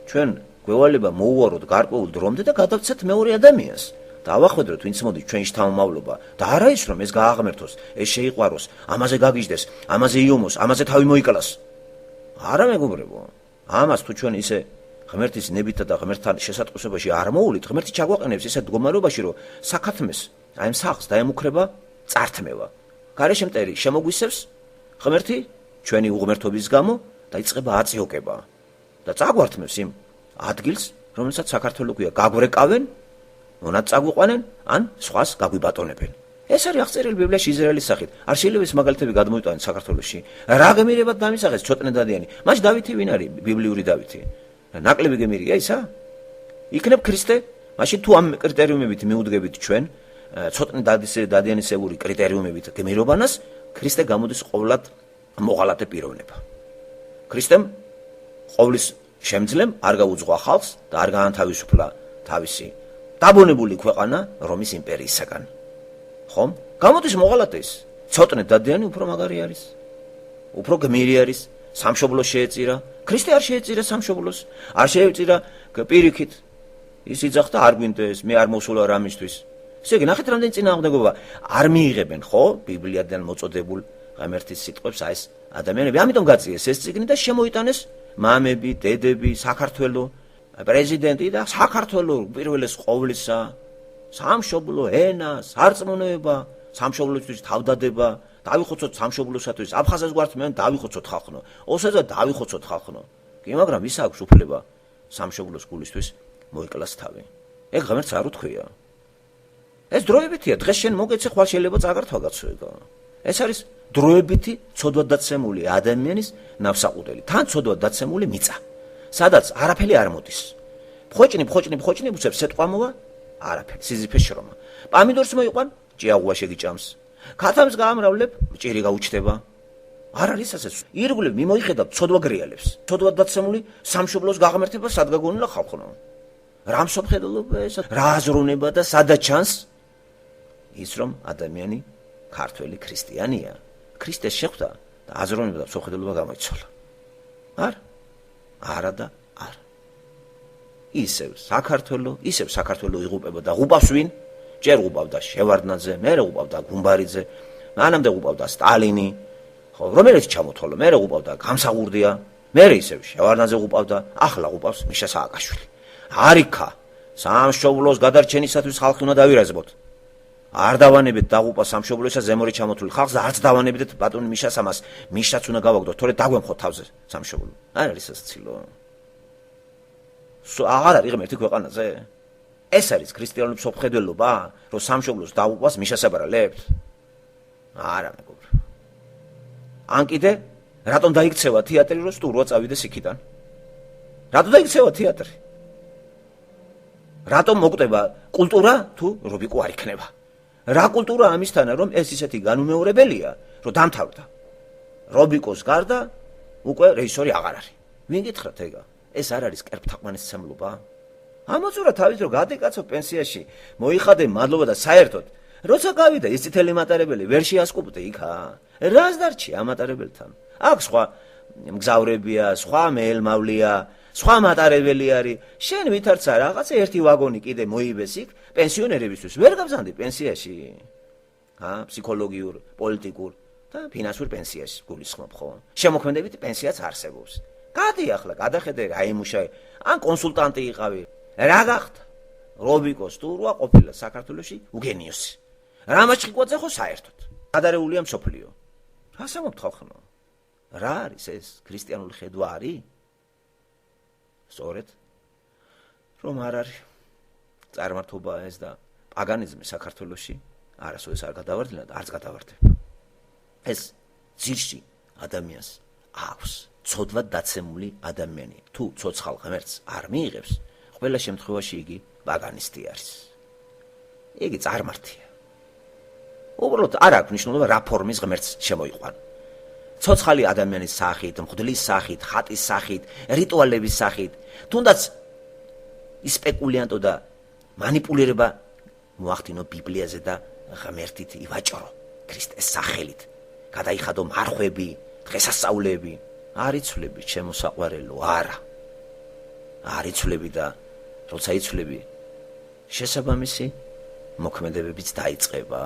ჩვენ გვევალება მოუვაროთ გარკვეულ დრომდე და გადავცეთ მეორე ადამიანს. და ავახვედროთ ვინც მოდის ჩვენში თავმავლობა და არა ის რომ ეს გააღმერთოს, ეს შეიყვაროს, ამაზე გაგიჟდეს, ამაზე იომოს, ამაზე თავი მოიკლას. არა მეგობრებო, ამას თუ ჩვენ ისე ღმერთის ნებითა და ღმერთთან შესატყვისობაში არ მოულით, ღმერთი ჩაგვაყენებს ისეთ მდგომარეობაში, რომ საქათმეს, აი ამ სახლს დაემუქრება წართმევა. გარეშე მტერი შემოგვისევს ღმერთი ჩვენი უღმერთობის გამო და იწყება აწიოკება. და წაგვართმევს იმ ადგილს, რომელსაც საქართველოს ქვია, გაგვრეკავენ, მონად წაგვიყვანენ, ან სხვას გაგვიბატონებენ. ეს არის აღწერილი ბიბლიაში ისრაელის სახით. არ შეიძლება ეს მაგალითები გადმოიტანოთ საქართველოში. რა გემირებად დამისახეს ცოტნე დადიანი. მაშ დავითი ვინ არის ბიბლიური დავითი? ნაკლები გემირია ისა? იქნებ ქრისტე? მაშინ თუ ამ კრიტერიუმებით მიუდგებით ჩვენ, ცოტნე დადიანისებური კრიტერიუმებით გემირობანას, ქრისტე გამოდის ყოვლად მოღალატე პიროვნება. ქრისტემ ყოვლის შემძლემ არ გაუძღვა ხალხს და არ გაანთავისუფლა თავისი დაბონებული ქვეყანა რომის იმპერიისაგან. ხომ? გამოდის მოღალატეს. ცოტნე დადიანი უფრო მაგარი არის. უფრო გმირი არის. სამშობლოს შეეწირა. ქრისტე არ შეეწირა სამშობლოს. არ შეეწირა პირიქით. ის იძახდა არ გვინდეს, მე არ მოსულა რამისთვის. ესე იგი, ნახეთ რამდენი წინააღმდეგობა არ მიიღებენ, ხო? ბიბლიიდან მოწოდებულ ღმერთის სიტყვებს აი ეს ადამიანები. ამიტომ გაწიეს ეს წიგნი და შემოიტანეს მამები, დედები, საქართველო, პრეზიდენტი და საქართველო პირველეს ყოვლისა, სამშობლო, ენა, სარწმუნოება, სამშობლოსთვის თავდადება, დავიხოცოთ სამშობლოსათვის, აფხაზას გვართმევენ, დავიხოცოთ ხალხნო. ოსაძა დავიხოცოთ ხალხნო. კი, მაგრამ ვის აქვს უფლება სამშობლოს გულისთვის მოიკლას თავი? ეგ ღმერთს არ უთქვია. ეს დროებითია, დღეს შენ მოგეცე ხვალ შეიძლება წაგართვა კაცო ეგ. ეს არის დროებითი ცოდვადაცემული ადამიანის ნავსაყუდელი. თან ცოდვადაცემული მიწა, სადაც არაფერი არ მოდის. ფხოჭნი უცებს სეტყვა მოვა, არაფერი, სიზიფეს შრომა. პამიდორს მოიყვან, ჭიაღუა შეგიჭამს. ქათამს გაამრავლებ, ჭირი გაუჩდება. არ არის ასე. ირგვლივ მიმოიხედავ ცოდვაგრიალებს. ცოდვადაცემული სამშობლოს გაღმერთება სად გაგონილა ხალხო? რა მსოფლმხედველობა ეს? რა აზროვნება და სადაც ჩანს ის რომ ადამიანი ქართველი ქრისტიანია. ქრისტეს შეხვდა და აზროვნება და მსოფლმხედველობა გამოიცვალა. არა და არა. ისევ საქართველო იღუპება და ღუპავს ვინ? ჯერ ღუპავდა შევარდნაძე, მერე ღუპავდა გუმბარიძე, მანამდე ღუპავდა სტალინი, ხო, რომელიც ჩამოთვალა, მერე ღუპავდა გამსაღურდია, მერე ისევ შევარდნაძე ღუპავდა, ახლა ღუპავს მიშა სააკაშვილი. არიქა, სამშობლოს გადარჩენისათვის ხალხი უნდა დავირაზებოთ. არ დავანებეთ დაღუპა სამშობლოისა ზემორი ჩამოთვლილი ხალხს და არც დავანებდეთ ბატონი მიშას ამას მიშაც უნდა გავაგდოთ თორე დაგვემხოთ თავზე სამშობლო არ არის ეს ცილო აღარ არის ღმერთი ქვეყანაზე ეს არის ქრისტიანული მსოფლმხედველობა რომ სამშობლოს დაღუპას მიშას აბარალებთ არა მეგობრო ან კიდე რატომ დაიქცევა თეატრი რომ სტურვა წავიდეს იქიდან რატომ დაიქცევა თეატრი რატომ მოკვდება კულტურა თუ რობიკო არ იქნება რა კულტურა ამისთანა რომ ეს ისეთი განუმეორებელია რომ დამთავრდა რობიკოს გარდა უკვე რეჟისორი აღარ არის ვინ გითხრათ ეგა ეს არ არის კერპთაყვანისმცემლობა ამოწურა თავის რომ გადეკაცო პენსიაში მოიხადე მადლობა და საერთოდ როცა გავიდა ეს წითელი მატარებელი ვერ შეასკუპდე იქა რას დარჩი ამ მატარებელთან აქ სხვა მგზავრებია სხვა მეელმავლია სხვა მატარებელი არის შენ ვითარცა რაღაცა ერთი ვაგონი კიდე მოიბეს იქ პენსიონერებისთვის ვერ გავზანდი პენსიაში ფსიქოლოგიურ პოლიტიკურ და ფინანსურ პენსიაში გულისხმობ ხო შემოქმედებით პენსიაც არსებობს გადი ახლა გადახედე რა იმუშავე ან კონსულტანტი იყავი რა გახდა რობიკოს სტურვა ყოფილა საქართველოში უგენიოსი რა მაჭიყვაძე ხო საერთოდ გადარეულია მსოფლიო რას ამობთხავ ხნო რა არის ეს ქრისტიანული ხედვა არის სწორედ რომ არ არის წარმართობა ეს და პაგანიზმი საქართველოში არასოდეს არ გადავარდნილა და არც გადავარდებ ეს ძირში ადამიანს აქვს ცოდვად დაცემული ადამიანი თუ ცოცხალ ღმერთს არ მიიღებს ყველა შემთხვევაში იგი პაგანისტი არის იგი წარმართია უბრალოდ არ აქვს მნიშვნელობა რა ფორმის ღმერთს შემოიყვან ცოცხალი ადამიანის სახით მღვდლის სახით ხატის სახით რიტუალების სახით თუნდაც სპეკულიანტო და манипулირება მოახდინო ბიბლიაზე და ღმერთით ივაჭრო ქრისტეს სახელით გადაიხადო მარხვები დღესასწაულები არ იცვლები ჩემო საყვარელო არა არ იცვლები და როცა იცვლები შესაბამისი მოქმედებებიც დაიწყება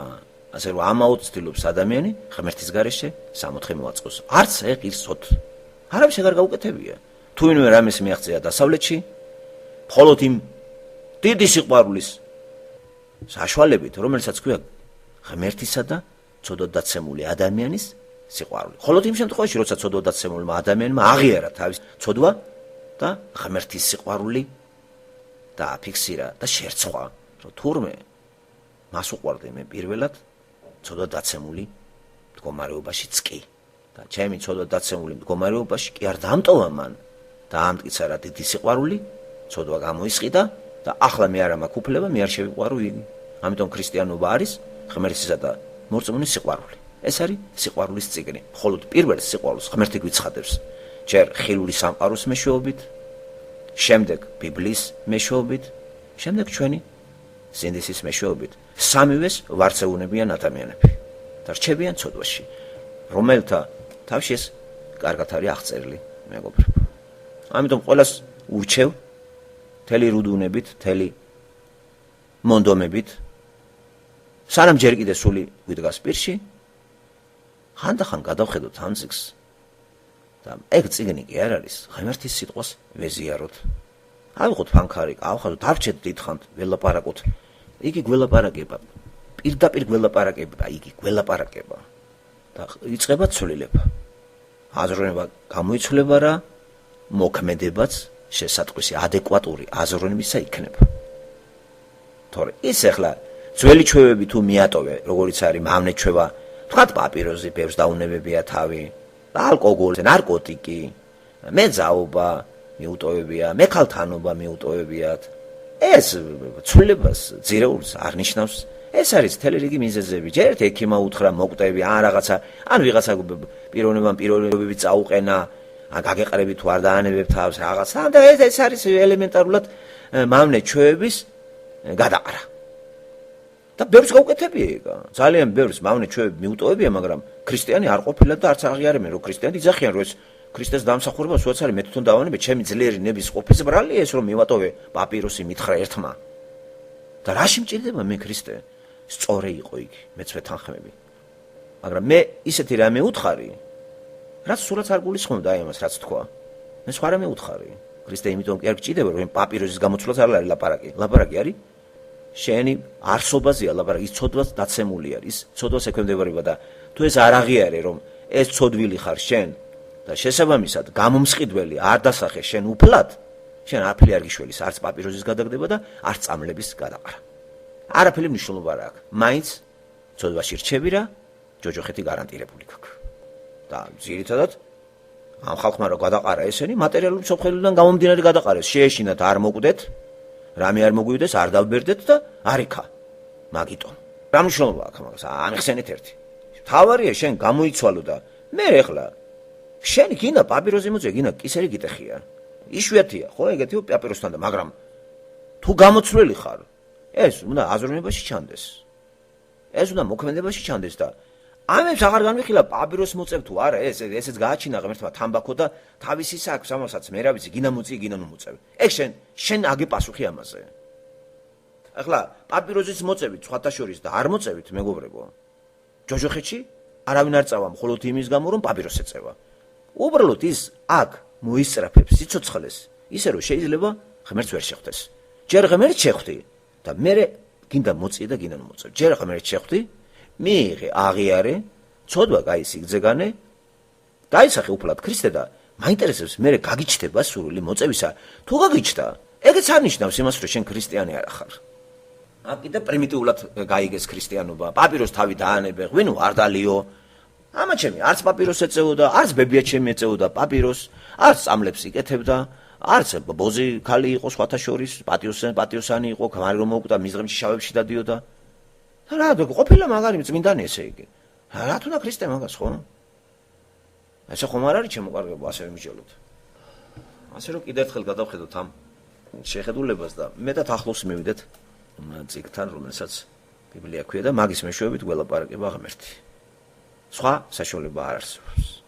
ასე რომ ამაოდ ცდილობს ადამიანი ღმერთის გარეშე სამოთხე მოაწყოს არც ეღირსოთ არავის აღარ გაუკეთებია თუ ვინმე რამეს მიაღწია დასავლეთში მხოლოდ იმ დიდი სიყვარულის საშუალებით რომელსაც ქვია ღმერთისა და ცოდვადაცემული ადამიანის სიყვარული მხოლოდ იმ შემთხვევაში როცა ცოდვადაცემულმა ადამიანმა აღიარა თავის ცოდვა და ღმერთის სიყვარული და აფიქსირა და შერცხვა რომ თურმე მას უყვარდი მე პირველად ცოდვადაცემული მდგომარეობაშიც კი და ჩემი ცოდვადაცემული მდგომარეობაში კი არ დამტოვა მან და ამტკიცა რა დიდი სიყვარული ცოდვა გამოისყიდა და ახლა მე არ მაქვს უფლება მე არ შევიყვარო იგი ამიტომ ქრისტიანობა არის ღმერთისა და მორწმუნის სიყვარული ეს არის სიყვარულის წიგნი მხოლოდ პირველ სიყვარულს ღმერთი გვიცხადებს ჯერ ხილული სამყაროს მეშვეობით შემდეგ ბიბლიის მეშვეობით შემდეგ ჩვენი სინდისის მეშვეობით სამივეს ვარცეუნებიან ადამიანები და რჩებიან ცოდვაში რომელთა თავში ეს კარგად არის აღწერილი მეგობრებო ამიტომ ყველას ურჩევ თელი რუდუნებით თელი მონდომებით სანამ ჯერ კიდე სული გვიდგას პირში ხანდახან გადავხედოთ ამ წიგნს და ეგ წიგნი კი არ არის ღმერთის სიტყვას ვეზიაროთ ავიღოთ ფანქარი ავხაზოთ დავჭეთ დიდხანთ ველაპარაკოთ იგი გველაპარაკება პირდაპირ გველაპარაკება იგი გველაპარაკება და იწყება ცვლილება აზროვნება გამოიცვლება რა მოქმედებაც შესატყვისი ადეკვატური აზროვნებისა იქნება თორე ის ახლა ძველი ჩვევები თუ მიატოვე როგორიც არის მავნე ჩვევა თქვათ პაპიროზი ბევრს დაუნებებია თავი ალკოგოლი ნარკოტიკი მეძაობა მიუტოვებია მექალთანობა მიუტოვებიათ ეს ცვლილებას ძირეულს არ ნიშნავს ეს არის თელი რიგი მიზეზები ჯერ ერთ ექიმა უთხრა მოკვდები ან რაღაცა ან ვიღაცა პიროვნებები წაუყენა ან გაგეყრები თუ არ დაანებებ თავს რაღაცა და ეს არის ელემენტარულად მავნე ჩვევების გადაყრა და ბევრს გაუკეთებია ეგა ძალიან ბევრს მავნე ჩვევები მიუტოვებია მაგრამ ქრისტიანი არ ყოფილა და არც აღიარებენ რომ ქრისტიანი იძახიან რომ ეს ქრისტეს დამსახურება სულაც არის მე თვითონ დავანებე ჩემი ძლიერი ნების ყოფის ბრალია ეს რომ მივატოვე პაპიროსი მითხრა ერთმა და რაში მჭირდება მე ქრისტე სწორი იყო იგი მეც ვეთანხმები მაგრამ მე ისეთი რამე უთხარი რაც სულაც არ გულისხმობდა აი ამას რაც თქვა მე სხვა რამე უთხარი ქრისტე იმიტომ კი არ გჭირდება რომ პაპიროსის გამოცვლაც არ არის ლაპარაკი არის შენი არსობაზეა ლაპარაკი, ის ცოდვას დაცემული არის, ცოდვას ექვემდებარება და თუ ეს არ აღიარე, რომ ეს ცოდვილი ხარ შენ და შესაბამისად გამომსყიდველი არ დასახე შენ უფლად, შენ არაფერი არ გიშველის, არც პაპიროზის გადაგდება და არც წამლების გადაყარა. არაფერი მნიშვნელობა არ აქვს. მაინც ცოდვაში რჩები რა, ჯოჯოხეთი გარანტირებული გაქვს. და ძირითადად ამ ხალხმა რო გადაყარა ესენი, მატერიალური სოფხელიდან გამომდინარე გადაყარეს, შეეშინათ არ მოკვდეთ, რამე არ მოგვივიდეს, არ დავბერდეთ და არიქა. მაგიტომ. რა მნიშვნელობა აქვს მაგას? ამიხსენეთ ერთი. თავარია შენ გამოიცვალო და მე ეხლა შენი გინდა პაპიროზი მოწე, გინდა კისერი გიტეხია. იშვიათია, ხო, ეგეთი პაპიროსთან და მაგრამ თუ გამოცვლელი ხარ, ეს უნდა აზროვნებაში ჩანდეს. ეს უნდა მოქმედებაში ჩანდეს და ამებს აღარ განვიხილა პაპიროს მოწევ თუ არა, ესეც გააჩინა ღმერთმა თამბაქო და თავისი საქმე, ამასაც მე რა ვიცი, გინდა მოწი, გინდა ნუ მოწევ. ეგ შენ აგე პასუხი ამაზე. ახლა პაპიროზის მოწევით, სხვათა შორის და არ მოწევით, მეგობრებო. ჯოჯოხეთში არავინ არ წავა მხოლოდ იმის გამო, რომ პაპიროს ეწევა. უბრალოდ ის აქ მოისწრაფებს სიცოცხლეს, ისე რომ შეიძლება ღმერთს ვერ შეხვდეს. ჯერ ღმერთს შეხვდი და მე გინდა მოწი და გინდა ნუ მოწევ. ჯერ ღმერთს შეხვდი, მიიღე, აღიარე, ცოდვა გაისიგძეგანე, დაისახე უფლად ქრისტე და მაინტერესებს მე გაგიჩნდება სურვილი მოწევისა, თუ გაგიჩნდა, ეგეც არნიშნავს იმას, რომ შენ ქრისტიანი არ ხარ. აქ კიდე პრიმიტიულად გაიგეს ქრისტიანობა, პაპიროს თავი დაანებე, ღვინო არ დალიო. ამა ჩემი, არც პაპიროს ეწეოდა, არც ბებია ჩემი ეწეოდა პაპიროს, არც წამლებს იკეთებდა, არც ბოზი ქალი იყო სხვათა შორის, პატიოსანი იყო, ქმარი რომ მოკვდა, მიზღემში შავებში დადიოდა. რა ყოფილა მაგარი წმინდანი ესე იგი. რა თუნდა ქრისტე მაგას ხო? ესე ხომ არ არის შემოყარება ასე მიმჯელოთ. ასე რომ კიდევ ერთხელ გადავხედოთ ამ შეხედულებას და მეტად ახლოს მივიდეთ წიგნთან, რომელსაც ბიბლია ქვია და მაგის მეშვეობით გველაპარაკება ღმერთი. სხვა საშუალება არ არსებობს.